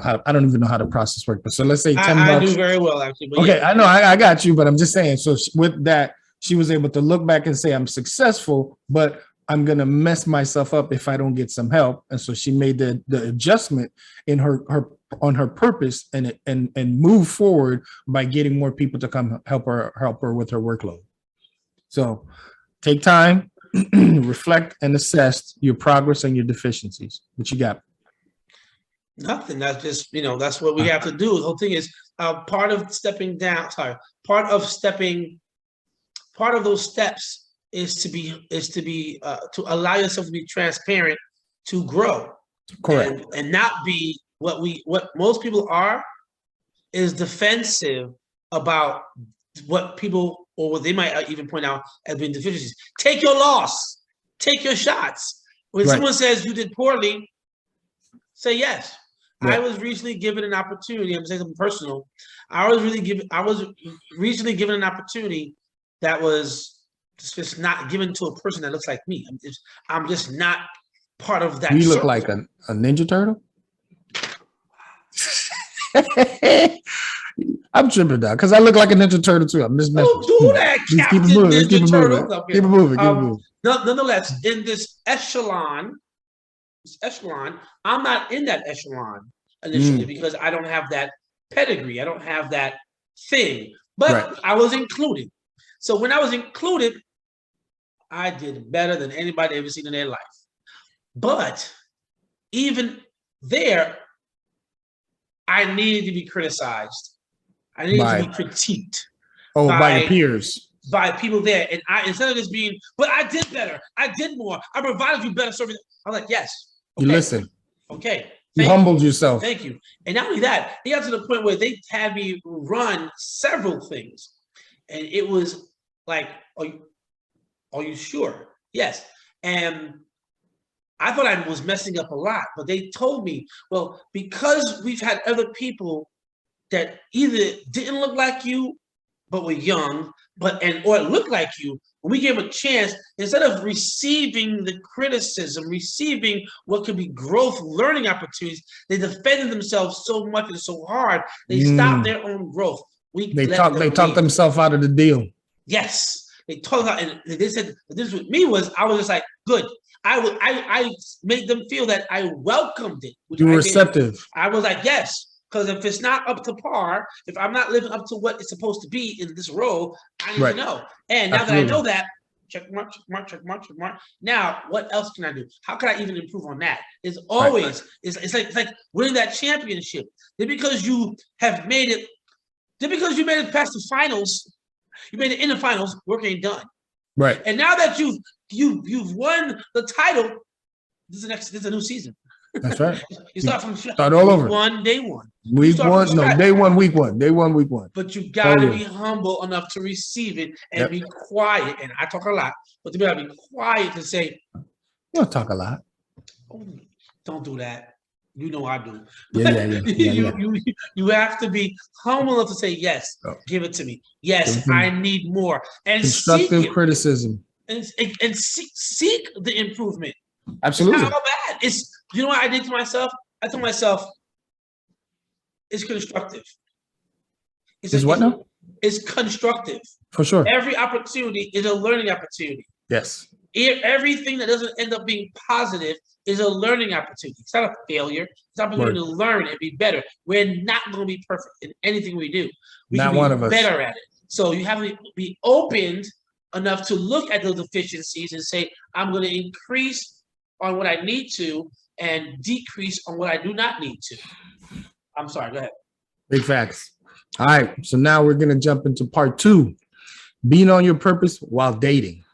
even know how the process works, but so let's say 10 bucks. I do very well, actually. Okay, yeah. I know, I got you, but I'm just saying, so with that, she was able to look back and say, I'm successful, but I'm going to mess myself up if I don't get some help. And so she made the adjustment in on her purpose and move forward by getting more people to come help her with her workload. So take time, reflect and assess your progress and your deficiencies. What you got? Nothing. That's just, that's what we have to do. The whole thing is part of those steps is to allow yourself to be transparent, to grow. Correct. And not be what most people are, is defensive about what people, or what they might even point out as being deficiencies. Take your loss, take your shots. When someone says you did poorly, say yes. Right. I was recently given an opportunity. I'm saying something personal. I was recently given an opportunity that was just not given to a person that looks like me. I'm just not part of that. You look like a Ninja Turtle. I'm tripping down because I look like a Ninja Turtle too. I'm just messing. Don't do that, Just keep it moving. Keep it moving. Okay. Keep it moving. Nonetheless, in this echelon, I'm not in that echelon initially because I don't have that pedigree. I don't have that thing. But I was included. So when I was included, I did better than anybody ever seen in their life. But even there, I needed to be criticized. I needed to be critiqued. By your peers. By people there. And instead of just being, but I did better. I did more. I provided you better service. I'm like, yes. Okay. You listen. Okay. You humbled yourself. Thank you. And not only that, they got to the point where they had me run several things. And it was like, are you sure? Yes. And I thought I was messing up a lot, but they told me, well, because we've had other people that either didn't look like you, but were young, or looked like you, when we gave a chance, instead of receiving the criticism, receiving what could be growth, learning opportunities, they defended themselves so much and so hard, they stopped their own growth. They talked themselves out of the deal. Yes, they talked about, and they said this with me was I was just like, good. I made them feel that I welcomed it. You were receptive. I was like, yes. Because if it's not up to par, if I'm not living up to what it's supposed to be in this role, I need to know. And now that I know that, check mark, check mark, check mark, check mark. Now, what else can I do? How can I even improve on that? It's always, it's like winning that championship. Just because you have made it, just because you made it past the finals, you made it in the finals, work ain't done. Right. And now that you've won the title, this is a new season. That's right. You start all over. Day one. Week one, no, day one, week one. Day one, week one. But you gotta be humble enough to receive it and be quiet. And I talk a lot, but you gotta be quiet to say, you don't talk a lot. Oh, don't do that. You know I do. You have to be humble enough to say, yes, give it to me. Yes, I need more. And constructive criticism. And seek the improvement. Absolutely. It's not bad. You know what I did to myself? I told myself, it's constructive. It's what now? It's constructive. For sure. Every opportunity is a learning opportunity. Yes. Everything that doesn't end up being positive is a learning opportunity. It's not a failure. It's an opportunity to learn and be better. We're not going to be perfect in anything we do. We not can be one of us. Better at it. So you have to be opened enough to look at those deficiencies and say, I'm going to increase on what I need to and decrease on what I do not need to. I'm sorry, go ahead. Big facts. All right, so now we're going to jump into part 2, being on your purpose while dating.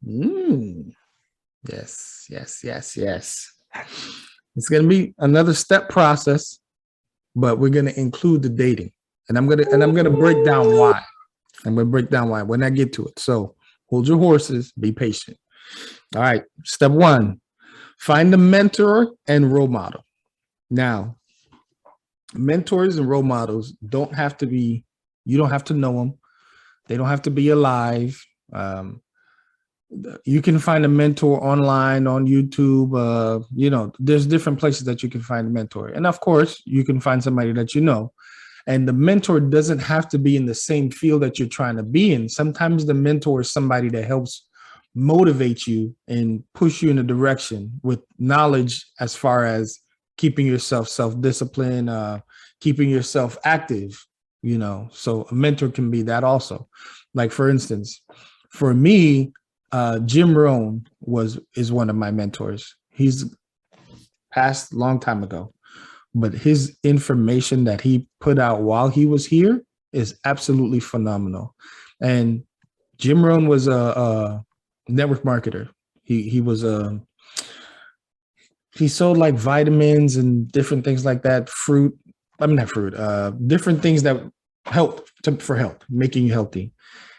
Yes. It's going to be another step process, but we're going to include the dating. And I'm going to break down why. I'm going to break down why when I get to it. So hold your horses, be patient. All right, step 1. Find a mentor and role model. Now, mentors and role models don't have to be, you don't have to know them. They don't have to be alive. You can find a mentor online, on YouTube. There's different places that you can find a mentor. And of course, you can find somebody that you know. And the mentor doesn't have to be in the same field that you're trying to be in. Sometimes the mentor is somebody that helps motivate you and push you in a direction with knowledge as far as keeping yourself self-disciplined, keeping yourself active, so a mentor can be that also. Like, for instance, for me, Jim Rohn is one of my mentors. He's passed a long time ago, but his information that he put out while he was here is absolutely phenomenal. And Jim Rohn was a network marketer. He sold like vitamins and different things like that. Different things that help for health, making you healthy.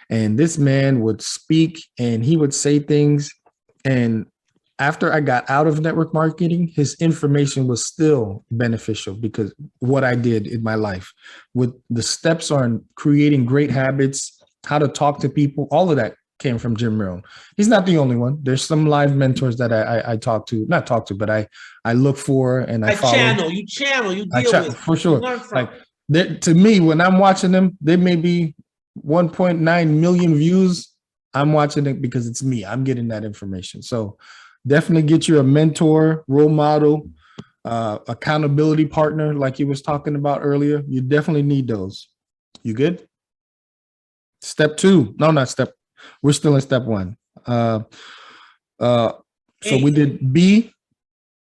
And this man would speak and he would say things. And after I got out of network marketing, his information was still beneficial because what I did in my life with the steps on creating great habits, how to talk to people, all of that came from Jim Rohn. He's not the only one. There's some live mentors that I look for and I follow. You deal with for sure. Like to me, when I'm watching them, they may be 1.9 million views. I'm watching it because it's me. I'm getting that information. So definitely get you a mentor, role model, accountability partner, like you was talking about earlier. You definitely need those. You good? Step 2. No, not step. We're still in step 1. So we did B,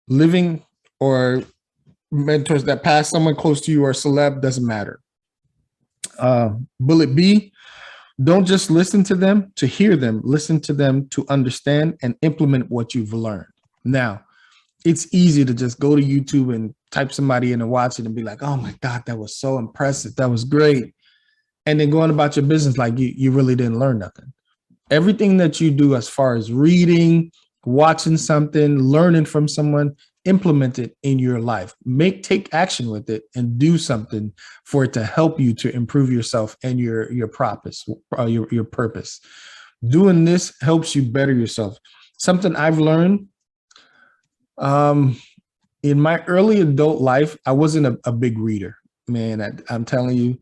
living or mentors that pass someone close to you or celeb, doesn't matter. Bullet B, don't just listen to them to hear them, listen to them to understand and implement what you've learned. Now, it's easy to just go to YouTube and type somebody in and watch it and be like, oh my God, that was so impressive. That was great. and then going about your business like you really didn't learn nothing. Everything that you do as far as reading, watching something, learning from someone, implement it in your life. Take action with it and do something for it to help you to improve yourself and your purpose, your purpose. Doing this helps you better yourself. Something I've learned in my early adult life, I wasn't a big reader, man. I'm telling you,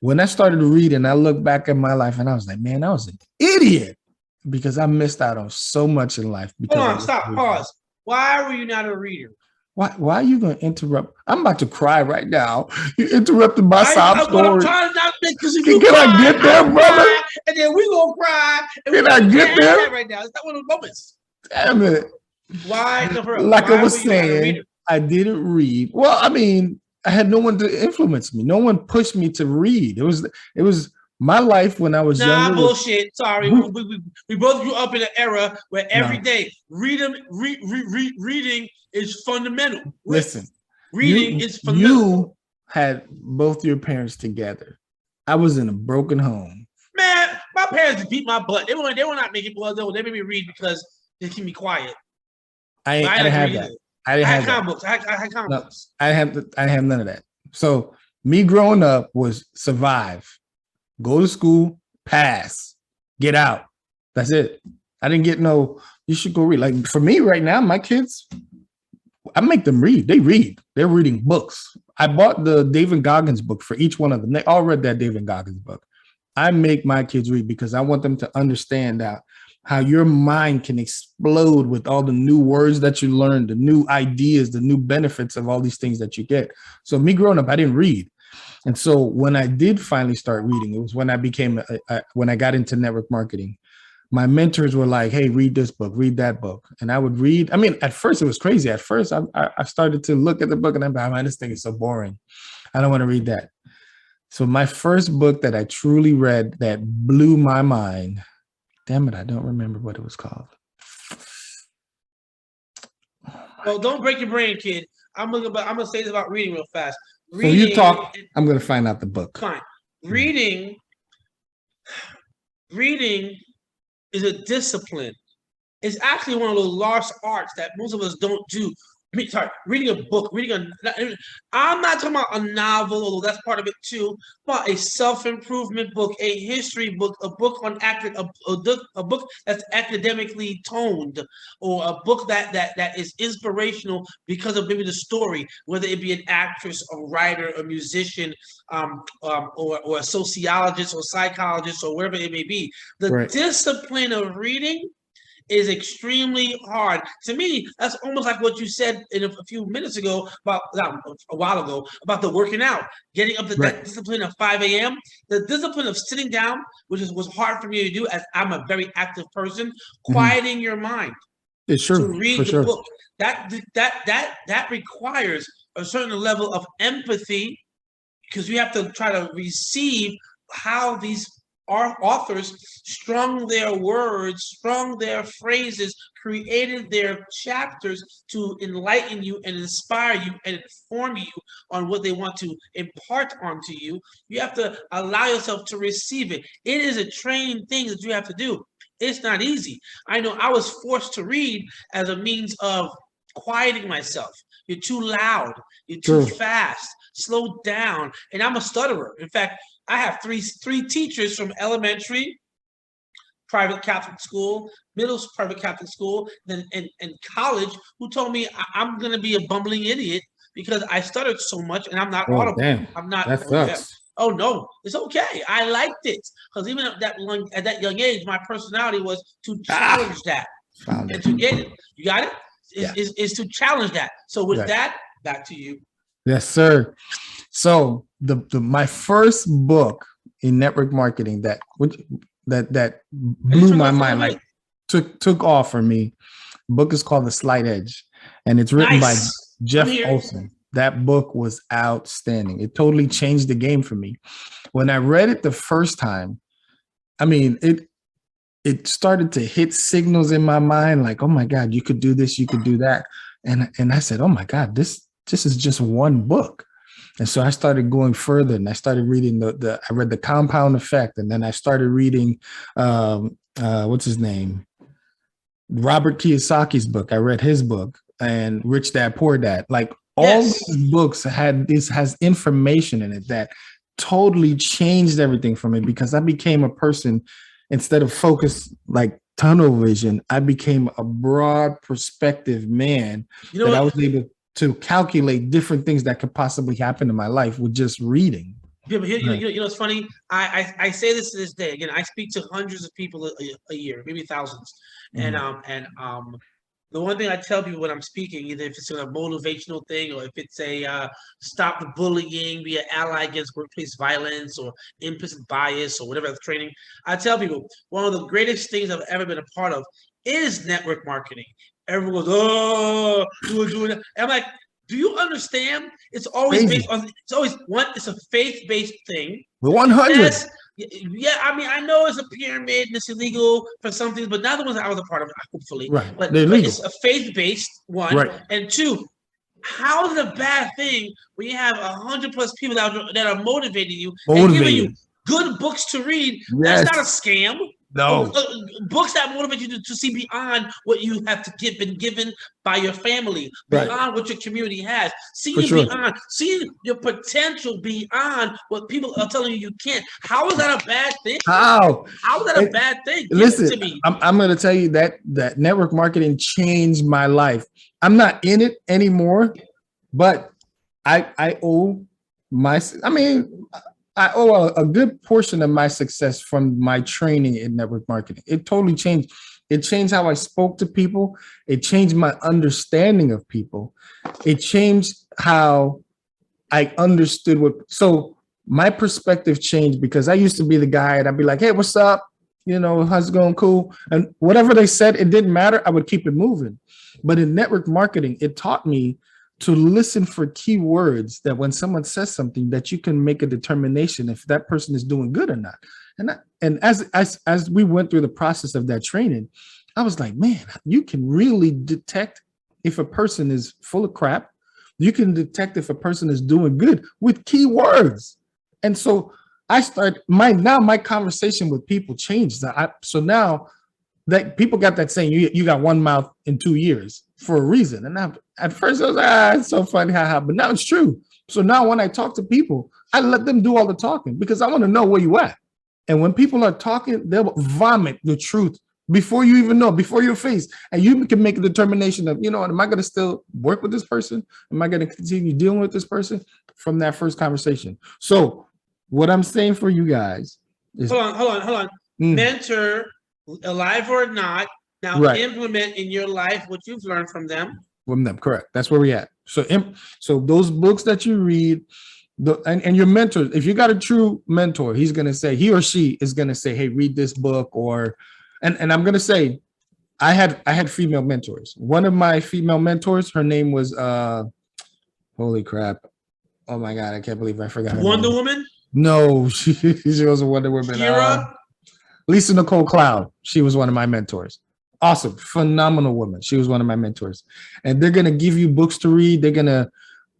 when I started reading, I look back at my life and I was like, man, I was an idiot because I missed out on so much in life. Hold on, stop, pause. Why were you not a reader? Why are you going to interrupt? I'm about to cry right now. You interrupted my sob story. I'm trying not to, because if you cry, I get there, brother? And then we gonna cry. Can I get there? Right now, it's not one of those moments. Damn it! Why? Like I was saying, I didn't read. Well, I mean, I had no one to influence me. No one pushed me to read. It was my life when I was younger. Bullshit. Sorry, we both grew up in an era where every day reading is fundamental. Listen, reading is fundamental. You had both your parents together. I was in a broken home. Man, my parents beat my butt. They were not making blood though. They made me read because they keep me quiet. I didn't have that. I didn't have comic books. I had comic books. I have none of that. So me growing up was survive, go to school, pass, get out. That's it. I didn't get no, you should go read. Like for me right now, my kids, I make them read. They read. They're reading books. I bought the David Goggins book for each one of them. They all read that David Goggins book. I make my kids read because I want them to understand that how your mind can explode with all the new words that you learn, the new ideas, the new benefits of all these things that you get. So me growing up, I didn't read. And so when I did finally start reading, it was when I became, when I got into network marketing. My mentors were like, hey, read this book, read that book. And I would read. I mean, at first it was crazy. At first I started to look at the book and I'm like, man, this thing is so boring. I don't want to read that. So my first book that I truly read that blew my mind, damn it, I don't remember what it was called. Well, don't break your brain, kid. I'm gonna say this about reading real fast. Reading, so you talk. I'm gonna find out the book. Fine. Reading is a discipline. It's actually one of those lost arts that most of us don't do. Reading a book, I'm not talking about a novel, although that's part of it too, but a self-improvement book, a history book, a book on a book that's academically toned, or a book that is inspirational because of maybe the story, whether it be an actress, a writer, a musician, or a sociologist or psychologist or whatever it may be. The discipline of reading is extremely hard. To me, that's almost like what you said a few minutes ago about a while ago about the working out, getting up to that discipline of 5 a.m. The discipline of sitting down, which was hard for me to do as I'm a very active person, quieting your mind. It's true. To read the book. That requires a certain level of empathy because you have to try to receive how these our authors strung their words, strung their phrases, created their chapters to enlighten you and inspire you and inform you on what they want to impart onto you. You have to allow yourself to receive it. It is a training thing that you have to do. It's not easy. I know I was forced to read as a means of quieting myself. You're too loud. You're too fast. Slow down. And I'm a stutterer. In fact, I have three teachers from elementary, private Catholic school, middle private Catholic school, and college who told me I'm going to be a bumbling idiot because I stuttered so much and I'm not audible. Damn. I'm not. That sucks. Oh no, it's okay. I liked it because even at that young age, my personality was to challenge that and to get it. You got it? Is to challenge that. So with that, back to you. Yes, sir. So my first book in network marketing that blew my mind, like took off for me. The book is called The Slight Edge, and it's written by Jeff Olson. That book was outstanding. It totally changed the game for me. When I read it the first time, I mean, it started to hit signals in my mind like, oh my God, you could do this, you could do that. And I said, oh my God, this is just one book. And so I started going further, and I started reading I read The Compound Effect, and then I started reading what's his name? Robert Kiyosaki's book. I read his book, and Rich Dad Poor Dad. Like all these books has information in it that totally changed everything for me, because I became a person, instead of focus like tunnel vision, I became a broad perspective man that I was able to calculate different things that could possibly happen in my life with just reading. Yeah, but you know, it's funny. I say this to this day. Again, I speak to hundreds of people a year, maybe thousands. Mm-hmm. The one thing I tell people when I'm speaking, either if it's a motivational thing or if it's a stop the bullying, be an ally against workplace violence or implicit bias or whatever training, I tell people one of the greatest things I've ever been a part of is network marketing. Everyone goes, "Oh, you were doing that." And I'm like, do you understand? It's always based on. It's always one. It's a faith-based thing. 100. Yeah, I mean, I know it's a pyramid and it's illegal for some things, but not the ones that I was a part of, hopefully. Right. But it's a faith-based one. Right. And two, how is it a bad thing when you have 100+ people that are motivating you and giving you good books to read? Yes. That's not a scam. No. Books that motivate you to see beyond what you have been given by your family, beyond what your community has. Seeing your potential beyond what people are telling you can't. How is that a bad thing? How is that a bad thing? Listen, to me. I'm going to tell you that network marketing changed my life. I'm not in it anymore, but I owe a good portion of my success from my training in network marketing. It totally changed. It changed how I spoke to people. It changed my understanding of people. It changed how I understood so my perspective changed, because I used to be the guy and I'd be like, "Hey, what's up? You know, how's it going? Cool." And whatever they said, it didn't matter. I would keep it moving. But in network marketing, it taught me to listen for keywords, that when someone says something, that you can make a determination if that person is doing good or not. And as we went through the process of that training, I was like, man, you can really detect if a person is full of crap. You can detect if a person is doing good with keywords. And so my conversation with people changed. So now that people got that saying, you got one mouth in 2 years for a reason. And at first I was it's so funny, but now it's true. So now when I talk to people, I let them do all the talking, because I want to know where you at. And when people are talking, they'll vomit the truth before you even know, before your face. And you can make a determination of, am I going to still work with this person? Am I going to continue dealing with this person from that first conversation? So what I'm saying for you guys is— Hold on. Mentor, alive or not, now implement in your life what you've learned from them. Correct. That's where we're at. So those books that you read, and your mentors, if you got a true mentor, he or she is going to say, "Hey, read this book," and I'm going to say, I had female mentors. One of my female mentors, her name was, holy crap. Oh my God. I can't believe I forgot her Wonder name. Woman? No, she wasn't Wonder Woman. Lisa Nicole Cloud. She was one of my mentors. Awesome. Phenomenal woman. She was one of my mentors. And they're going to give you books to read. They're going to,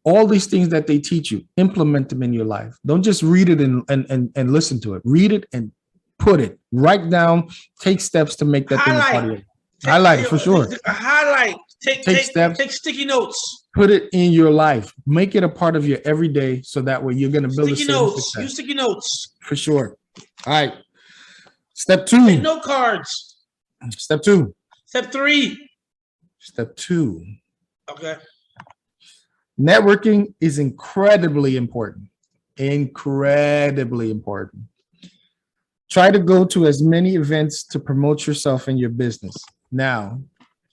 all these things that they teach you, implement them in your life. Don't just read it and listen to it. Read it and put it. Write down, take steps to make that thing a part of it. Highlight it for sure. Highlight. Take steps. Take sticky notes. Put it in your life. Make it a part of your everyday, so that way you're going to build sticky notes. Use sticky notes. For sure. All right. Step 2. Take note cards. Step 2. Step 3. Step 2. Okay. Networking is incredibly important. Incredibly important. Try to go to as many events to promote yourself and your business. Now,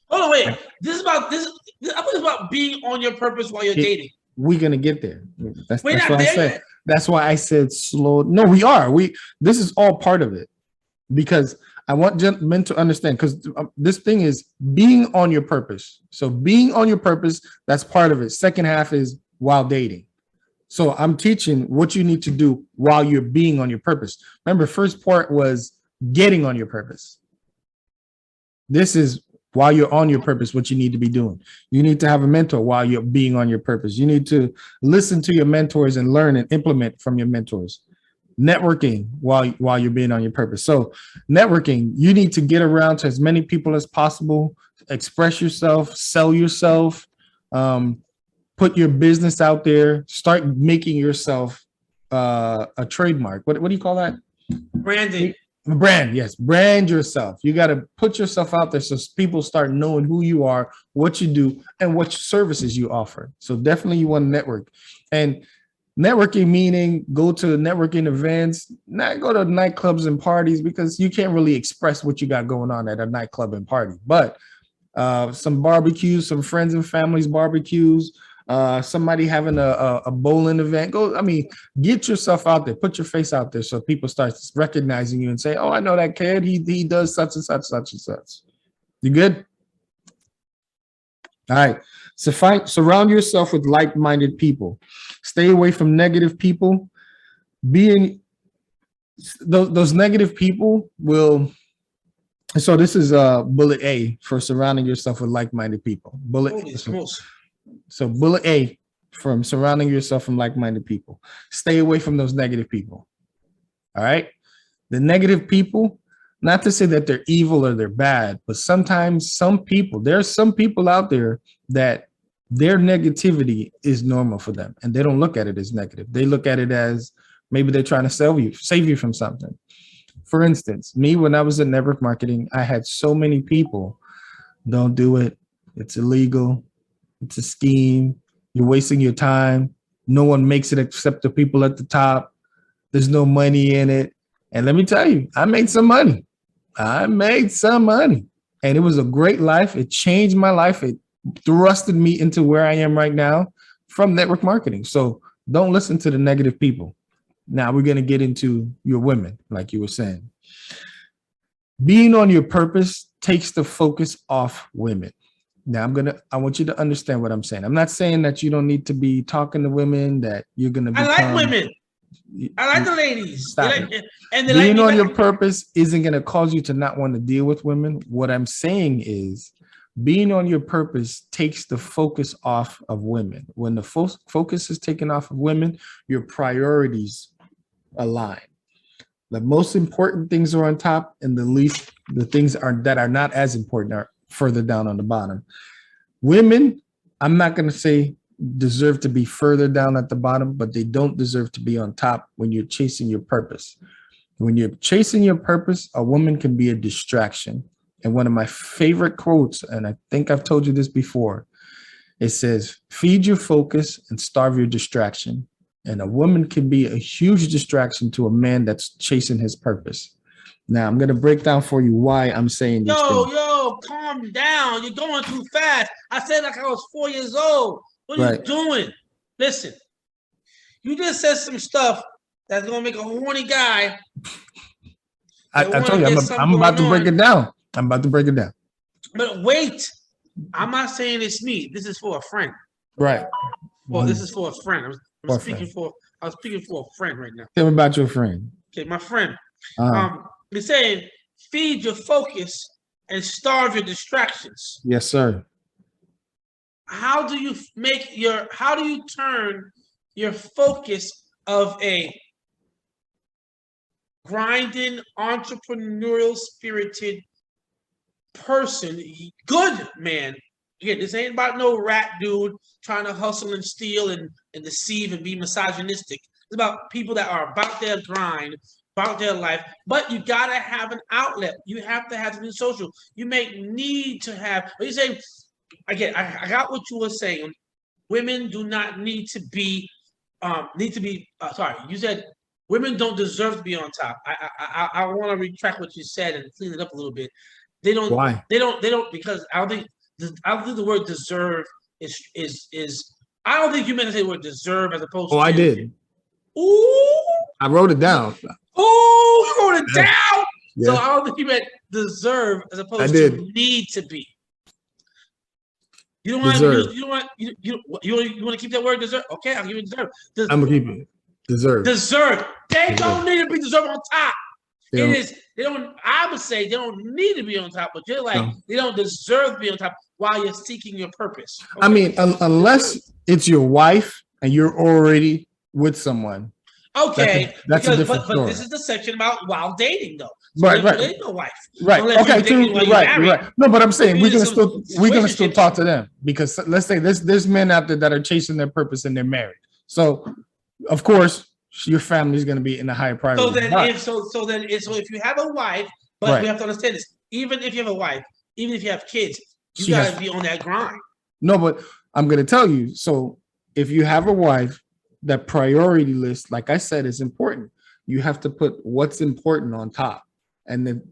hold on, wait. This is about being on your purpose while you're dating. We're gonna get there. That's why I said. That's why I said slow. No, we are. This is all part of it, because I want men to understand, because this thing is being on your purpose. So being on your purpose, that's part of it. Second half is while dating. So I'm teaching what you need to do while you're being on your purpose. Remember, first part was getting on your purpose. This is while you're on your purpose, what you need to be doing. You need to have a mentor while you're being on your purpose. You need to listen to your mentors and learn and implement from your mentors. Networking while you're being on your purpose. So networking, you need to get around to as many people as possible, express yourself, sell yourself, put your business out there, start making yourself a trademark. What do you call that? Branding. Brand, yes. Brand yourself. You got to put yourself out there so people start knowing who you are, what you do, and what services you offer. So definitely you want to network. And networking meaning go to networking events, not go to nightclubs and parties, because you can't really express what you got going on at a nightclub and party. But some barbecues, some friends and families barbecues, somebody having a bowling event. Get yourself out there, put your face out there so people start recognizing you and say, oh, I know that kid. He does such and such, such and such. You good? All right. So surround yourself with like-minded people. Stay away from negative people. Those negative people will. So this is bullet A for surrounding yourself with like-minded people. So bullet A from surrounding yourself from like-minded people. Stay away from those negative people. All right. The negative people, not to say that they're evil or they're bad, but sometimes there's some people out there that their negativity is normal for them and they don't look at it as negative. They look at it as maybe they're trying to save you from something. For instance, me, when I was in network marketing, I had so many people, don't do it. It's illegal. It's a scheme. You're wasting your time. No one makes it except the people at the top. There's no money in it. And let me tell you, I made some money. And it was a great life. It changed my life. It thrusted me into where I am right now from network marketing. So don't listen to the negative people. Now we're going to get into your women, like you were saying. Being on your purpose takes the focus off women. Now I want you to understand what I'm saying. I'm not saying that you don't need to be talking to women, that you're going to become. I like women. I like the ladies. Being on your purpose isn't going to cause you to not want to deal with women. What I'm saying is being on your purpose takes the focus off of women. When the focus is taken off of women, your priorities align. The most important things are on top, and the things that are not as important are further down on the bottom. Women, I'm not going to say deserve to be further down at the bottom, but they don't deserve to be on top when you're chasing your purpose. When you're chasing your purpose, a woman can be a distraction. And one of my favorite quotes, and I think I've told you this before, it says, feed your focus and starve your distraction. And a woman can be a huge distraction to a man that's chasing his purpose. Now, I'm going to break down for you why I'm saying this. Yo, calm down. You're going too fast. I said like I was 4 years old. What are you doing? Listen, you just said some stuff that's going to make a horny guy. I told you, I'm about to break it down. But wait, I'm not saying it's me. This is for a friend. Right. Well, this is for a friend. I'm speaking for a friend right now. Tell me about your friend. Okay, my friend. You're saying feed your focus and starve your distractions. Yes, sir. How do you turn your focus of a grinding, entrepreneurial spirited person, good man? Again, this ain't about no rat dude trying to hustle and steal and deceive and be misogynistic. It's about people that are about their grind, about their life, but you gotta have an outlet. You have to have something social. You may need to have. But you say, again, I got what you were saying. Women do not need to be. Sorry, you said women don't deserve to be on top. I want to retract what you said and clean it up a little bit. They don't. Why? They don't because I don't think the word deserve is. I don't think you meant to say the word deserve as opposed to. Oh, I did. Ooh. I wrote it down. Oh, you wrote it down. Yeah. So I don't think you meant deserve as opposed to need to be. You don't want to keep that word deserve. Okay, I'll give you deserve. I'm gonna keep it. Deserve. They don't need to be deserved on top. It is. They don't. I would say they don't need to be on top, but you're like they don't deserve to be on top while you're seeking your purpose. Okay. I mean, unless it's your wife and you're already with someone. Okay, that's a different story. But this is the section about while dating, though. So right. There's no wife. Right. Okay. You're right. No, but I'm saying we're gonna still talk to them, because let's say there's men out there that are chasing their purpose and they're married. So, of course, your family is going to be in a higher priority. So if you have a wife, but we have to understand this. Even if you have a wife, even if you have kids, you gotta be on that grind. No, but I'm going to tell you. So if you have a wife, that priority list, like I said, is important. You have to put what's important on top, and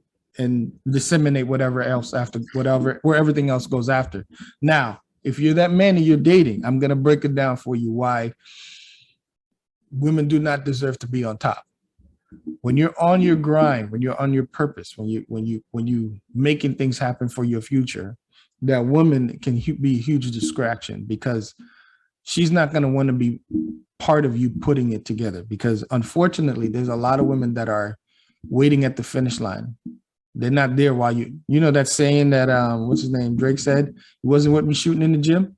disseminate whatever else after, where everything else goes after. Now, if you're that man and you're dating, I'm going to break it down for you why women do not deserve to be on top. When you're on your grind, when you're on your purpose, when you making things happen for your future, that woman can be a huge distraction, because she's not going to want to be part of you putting it together. Because unfortunately, there's a lot of women that are waiting at the finish line. They're not there while you know that saying that what's his name, Drake said, he wasn't with me shooting in the gym.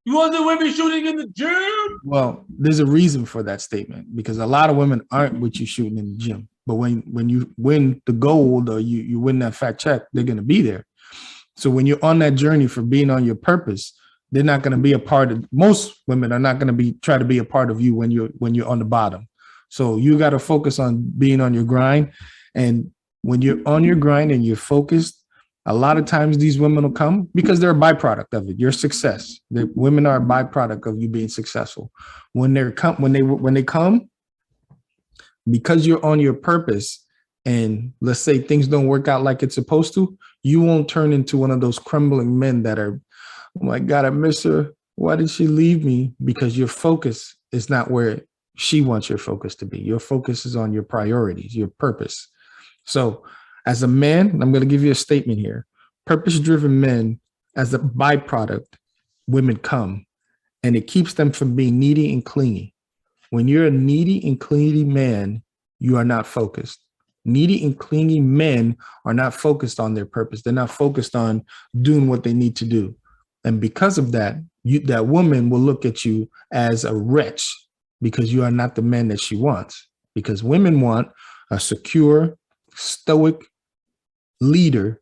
You wasn't with me shooting in the gym? Well, there's a reason for that statement, because a lot of women aren't with you shooting in the gym. But when you win the gold, or you win that fat check, they're going to be there. So when you're on that journey for being on your purpose, they're not going to be a part of, most women are not going to try to be a part of you when you're on the bottom. So you got to focus on being on your grind. And when you're on your grind and you're focused, a lot of times these women will come because they're a byproduct of it. Your success. Women are a byproduct of you being successful. When they come, because you're on your purpose, and let's say things don't work out like it's supposed to, you won't turn into one of those crumbling men that are, oh my God, I miss her. Why did she leave me? Because your focus is not where she wants your focus to be. Your focus is on your priorities, your purpose. So as a man, I'm going to give you a statement here. Purpose-driven men, as a byproduct, women come, and it keeps them from being needy and clingy. When you're a needy and clingy man, you are not focused. Needy and clingy men are not focused on their purpose. They're not focused on doing what they need to do. And because of that, that woman will look at you as a wretch, because you are not the man that she wants. Because women want a secure, stoic leader.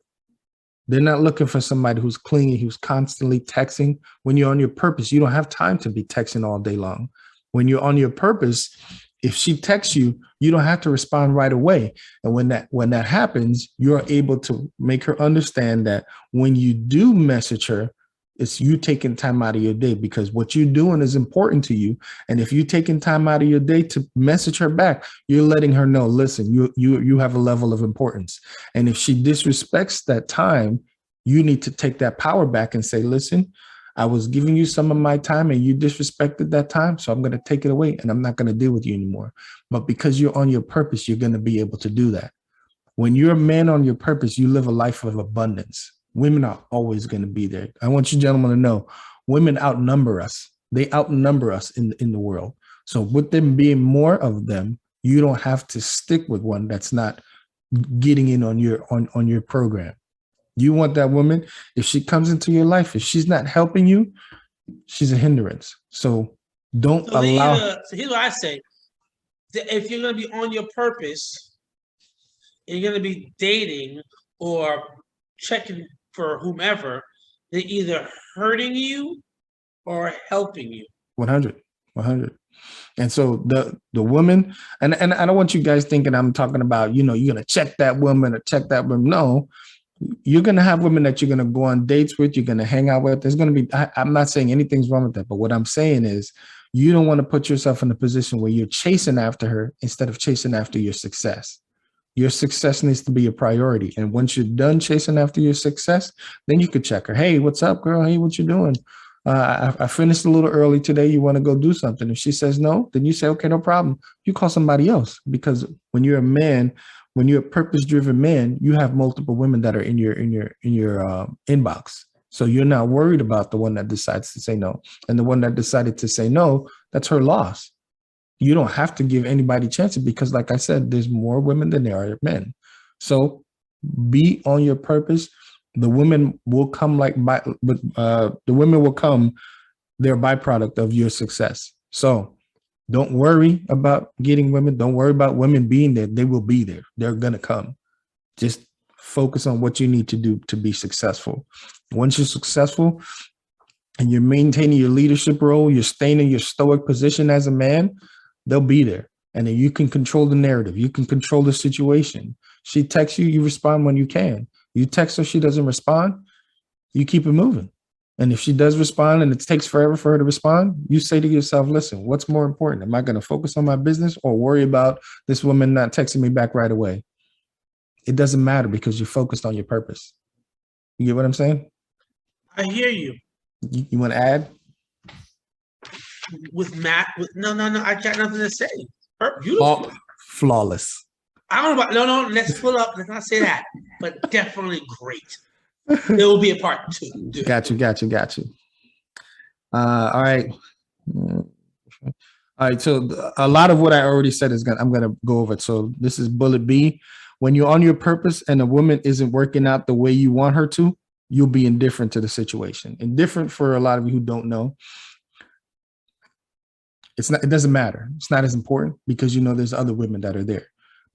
They're not looking for somebody who's clingy, who's constantly texting. When you're on your purpose, you don't have time to be texting all day long. When you're on your purpose, if she texts you, you don't have to respond right away. And when that happens, you're able to make her understand that when you do message her, it's you taking time out of your day, because what you're doing is important to you. And if you're taking time out of your day to message her back, you're letting her know, listen, you have a level of importance. And if she disrespects that time, you need to take that power back and say, listen, I was giving you some of my time and you disrespected that time. So I'm going to take it away and I'm not going to deal with you anymore. But because you're on your purpose, you're going to be able to do that. When you're a man on your purpose, you live a life of abundance. Women are always going to be there. I want you gentlemen to know, women outnumber us. They outnumber us in the world. So with them being more of them, you don't have to stick with one that's not getting in on your program. You want that woman, if she comes into your life, if she's not helping you, she's a hindrance. So don't allow. So here's what I say. If you're going to be on your purpose, and you're going to be dating or checking for whomever, they're either hurting you or helping you. 100. And so the woman, and I don't want you guys thinking I'm talking about, you're going to check that woman or check that woman. No, you're going to have women that you're going to go on dates with, you're going to hang out with. There's going to be, I'm not saying anything's wrong with that, but what I'm saying is you don't want to put yourself in a position where you're chasing after her instead of chasing after your success. Your success needs to be a priority. And once you're done chasing after your success, then you could check her. Hey, what's up, girl? Hey, what you doing? I finished a little early today. You want to go do something? If she says no, then you say, okay, no problem. You call somebody else, because when you're a man, when you're a purpose-driven man, you have multiple women that are in your inbox. So you're not worried about the one that decides to say no. And the one that decided to say no, that's her loss. You don't have to give anybody chances, because like I said, there's more women than there are men. So be on your purpose. The women will come the women will come. They're a byproduct of your success. So don't worry about getting women. Don't worry about women being there. They will be there. They're gonna come. Just focus on what you need to do to be successful. Once you're successful and you're maintaining your leadership role, you're staying in your stoic position as a man, they'll be there. And then you can control the narrative. You can control the situation. She texts you, you respond when you can. You text her, she doesn't respond, you keep it moving. And if she does respond and it takes forever for her to respond, you say to yourself, listen, what's more important? Am I going to focus on my business or worry about this woman not texting me back right away? It doesn't matter because you're focused on your purpose. You get what I'm saying? I hear you. You want to add? With Matt, no, I got nothing to say. Beautiful. Flawless. I don't know about, no, let's pull up. Let's not say that, but definitely great. There will be a part 2. Dude. Got you. All right. All right. So a lot of what I already said I'm going to go over it. So this is bullet B. When you're on your purpose and a woman isn't working out the way you want her to, you'll be indifferent to the situation. Indifferent, for a lot of you who don't know, it doesn't matter. It's not as important because you know there's other women that are there.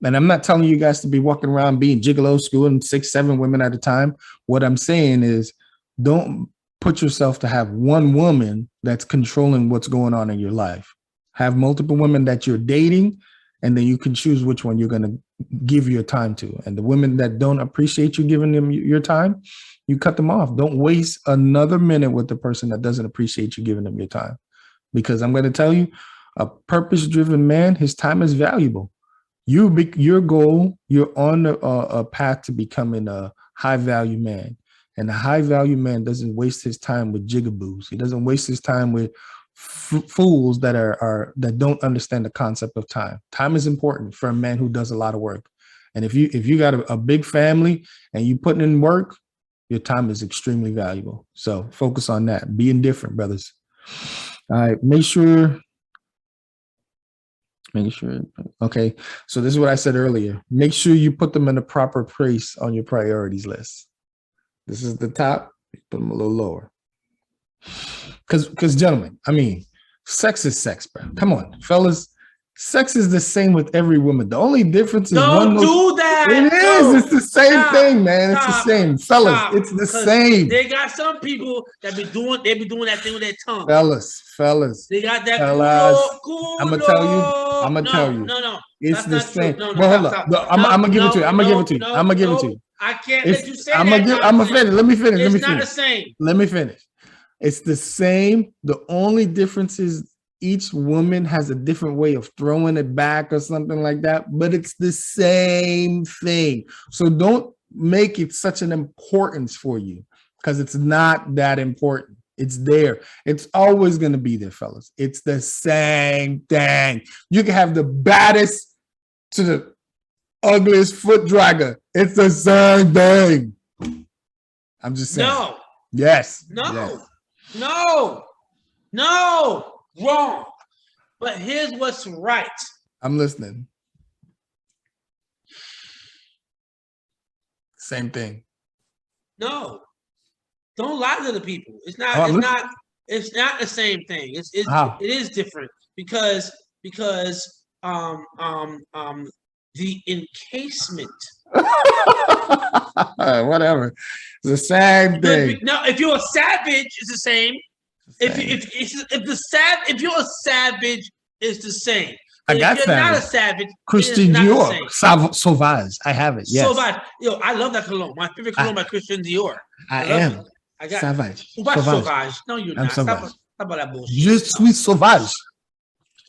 And I'm not telling you guys to be walking around being gigolo, schooling 6, 7 women at a time. What I'm saying is don't put yourself to have one woman that's controlling what's going on in your life. Have multiple women that you're dating, and then you can choose which one you're going to give your time to. And the women that don't appreciate you giving them your time, you cut them off. Don't waste another minute with the person that doesn't appreciate you giving them your time. Because I'm going to tell you, a purpose-driven man, his time is valuable. Your goal, you're on a path to becoming a high-value man. And a high-value man doesn't waste his time with jigaboos. He doesn't waste his time with fools that don't understand the concept of time. Time is important for a man who does a lot of work. And if you got a big family and you putting in work, your time is extremely valuable. So focus on that. Be indifferent, brothers. All right, make sure. Okay, so this is what I said earlier. Make sure you put them in the proper place on your priorities list. This is the top. Put them a little lower. Because gentlemen, I mean, sex is sex, bro. Come on, fellas. Sex is the same with every woman. The only difference is don't do that. It is. It's the same thing, man. It's the same, fellas. It's the same. They got some people that be doing that thing with their tongue. Fellas. They got that. Cool. I'm gonna tell you. No. It's the same. No, hold up. I'm gonna give it to you. I'm gonna give it to you. I can't let you say I'm gonna finish. Let me finish. It's not the same. Let me finish. It's the same. The only difference is each woman has a different way of throwing it back or something like that, but it's the same thing. So don't make it such an importance for you because it's not that important. It's there. It's always going to be there, fellas. It's the same thing. You can have the baddest to the ugliest foot dragger. It's the same thing. I'm just saying. No. Yes. No. Yes. No. Wrong. But here's what's right. I'm listening. Same thing. No. Don't lie to the people. It's not the same thing. It is different because the encasement. Whatever. It's the same thing. No, if you're a savage, it's the same. If you're a savage, it's the same. I got if you're not a savage, Christian Dior. Sauvage. I have it. Yes. Sauvage. Yo, I love that cologne. My favorite cologne by Christian Dior. I am. I got Savage. Sauvage. No, you're not. Sauvage. Stop about that bullshit. Je suis sauvage.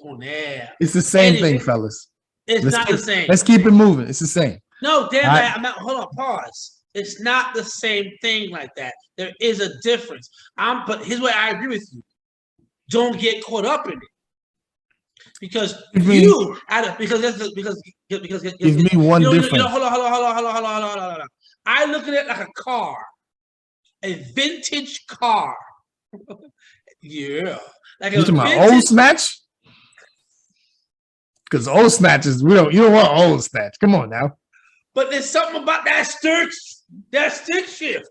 Oh, yeah. It's the same thing, fellas. It's not the same. Let's keep it moving. It's the same. No, damn it. Hold on, pause. It's not the same thing like that. There is a difference. But here's where I agree with you. Don't get caught up in it. Because give me one difference. Hold on. I look at it like a car. A vintage car. Yeah. Like you talking about old snatch? Because old snatches, you don't want old snatch. Come on now. But there's something about that stick shift.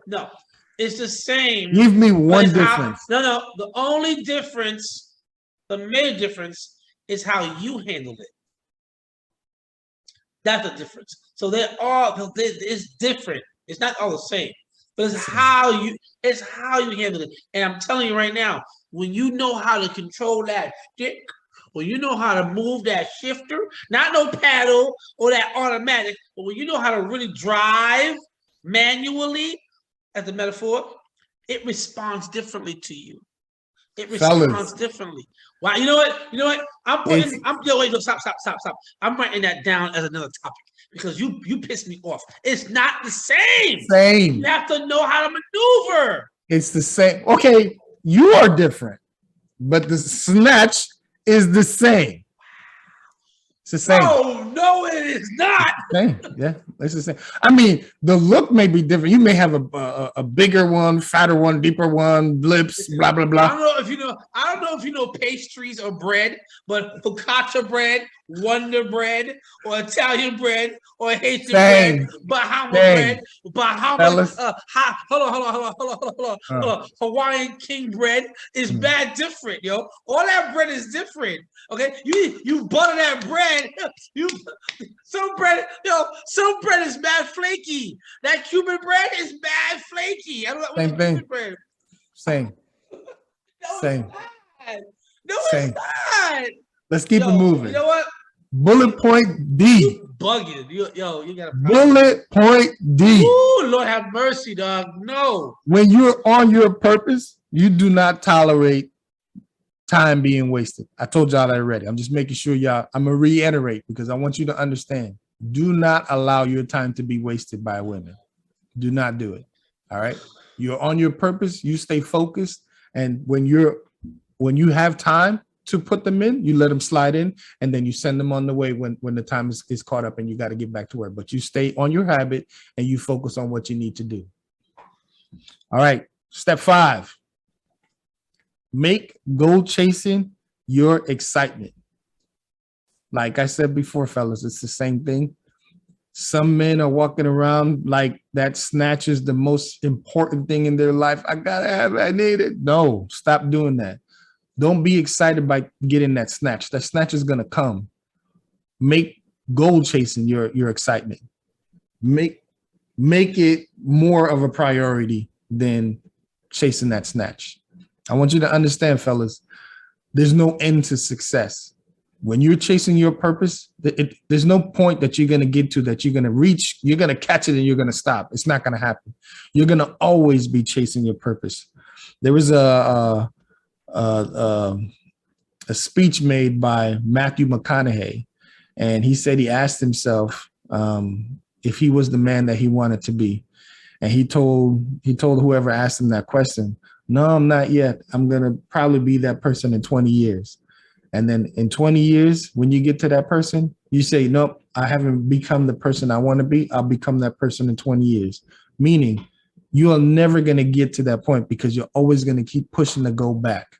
No, it's the same. Give me one difference. No. The only difference, the main difference, is how you handle it. That's the difference. So it's different. It's not all the same, but it's how you handle it. And I'm telling you right now, when you know how to control that stick, when you know how to move that shifter, not no paddle or that automatic, but when you know how to really drive manually, as a metaphor, it responds differently to you. It responds differently. Wow, you know what? Stop. I'm writing that down as another topic because you piss me off. It's not the same. You have to know how to maneuver. It's the same. Okay, you are different, but the snatch is the same. It's the same. Oh, no, it is not. Same. Yeah, it's the same. I mean, the look may be different. You may have a bigger one, fatter one, deeper one, lips, blah, blah, blah. I don't know if you know pastries or bread, but focaccia bread, Wonder Bread, or Italian bread, or Haitian bread, Bahama bread, Bahama. Hold on. Hawaiian King bread is bad different, yo. All that bread is different. Okay, you butter that bread. Some bread is mad flaky. That Cuban bread is mad flaky. I don't know what Cuban bread. Same. No, Same. it's not. Let's keep it moving. You know what? Bullet point D. You bugging. You got a bullet point D. Ooh, Lord have mercy, dog. No. When you're on your purpose, you do not tolerate time being wasted. I told y'all that already. I'm just making sure I'm gonna reiterate because I want you to understand. Do not allow your time to be wasted by women. Do not do it. All right. You're on your purpose. You stay focused. And when you have time to put them in, you let them slide in, and then you send them on the way when the time is caught up and you got to get back to work. But you stay on your habit and you focus on what you need to do. All right. Step 5. Make goal chasing your excitement. Like I said before, fellas, it's the same thing. Some men are walking around like that snatch is the most important thing in their life. I gotta have it. I need it. No, stop doing that. Don't be excited by getting that snatch. That snatch is gonna come. Make goal chasing your excitement. Make it more of a priority than chasing that snatch. I want you to understand, fellas, there's no end to success. When you're chasing your purpose, there's no point that you're going to get to that you're going to reach. You're going to catch it and you're going to stop. It's not going to happen. You're going to always be chasing your purpose. There was a speech made by Matthew McConaughey, and he said he asked himself if he was the man that he wanted to be. And he told whoever asked him that question, no, I'm not yet. I'm going to probably be that person in 20 years. And then in 20 years, when you get to that person, you say, nope, I haven't become the person I want to be. I'll become that person in 20 years. Meaning you are never going to get to that point because you're always going to keep pushing to go back.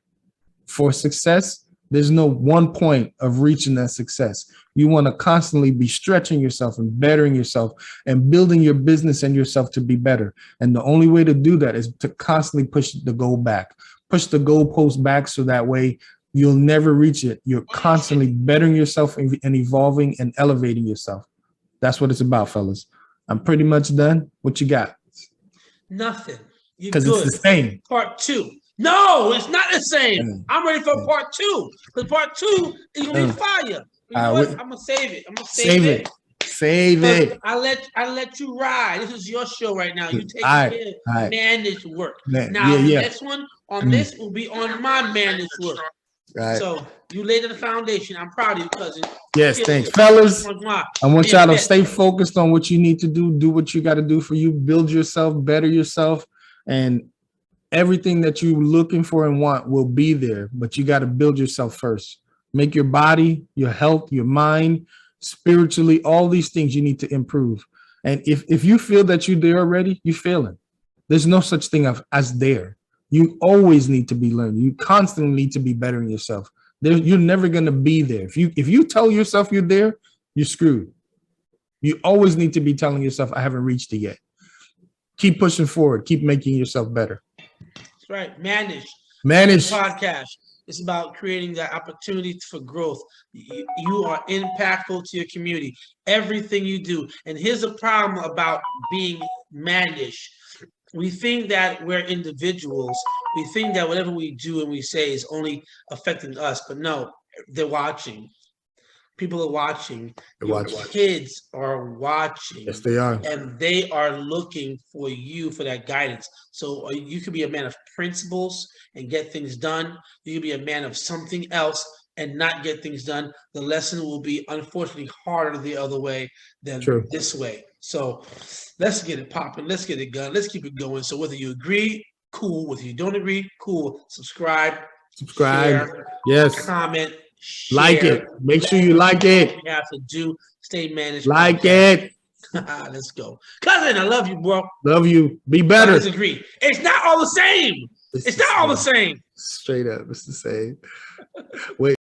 For success, there's no one point of reaching that success. You want to constantly be stretching yourself and bettering yourself and building your business and yourself to be better. And the only way to do that is to constantly push the goal back, push the goalpost back so that way you'll never reach it. You're constantly bettering yourself and evolving and elevating yourself. That's what it's about, fellas. I'm pretty much done. What you got? Nothing. Because it's the same. Part 2. No, it's not the same. I'm ready for part 2. Because part 2 is going to be fire. You know what? I'm going to save it. I'm going to save it. Save it. I let you ride. This is your show right now. You take care of managed work. Now the next one on this will be on my managed work. Right. So you laid the foundation. I'm proud of you, cousin. Yes, thanks, fellas. I want y'all to stay focused on what you need to do. Do what you got to do for you. Build yourself, better yourself, and everything that you're looking for and want will be there. But you got to build yourself first. Make your body, your health, your mind, spiritually, all these things you need to improve. And if you feel that you're there already, you're failing. There's no such thing as there. You always need to be learning. You constantly need to be bettering yourself. You're never going to be there. If you tell yourself you're there, you're screwed. You always need to be telling yourself, I haven't reached it yet. Keep pushing forward. Keep making yourself better. That's right. Manage. Manage. Podcast. It's about creating that opportunity for growth. You are impactful to your community. Everything you do. And here's a problem about being managed. We think that we're individuals. We think that whatever we do and we say is only affecting us. But no, they're watching. People are watching. Your kids are watching. Yes, they are. And they are looking for you for that guidance. So you could be a man of principles and get things done. You could be a man of something else and not get things done. The lesson will be unfortunately harder the other way than this way. So let's get it popping. Let's get it going. Let's keep it going. So whether you agree, cool. Whether you don't agree, cool. Subscribe. Share, yes. Comment. Share. Like it. Make sure you like it. You have to do. Stay managed. Like it. Let's go. Cousin, I love you, bro. Love you. Be better. I disagree. It's not all the same. It's not all the same. Straight up. It's the same. Wait.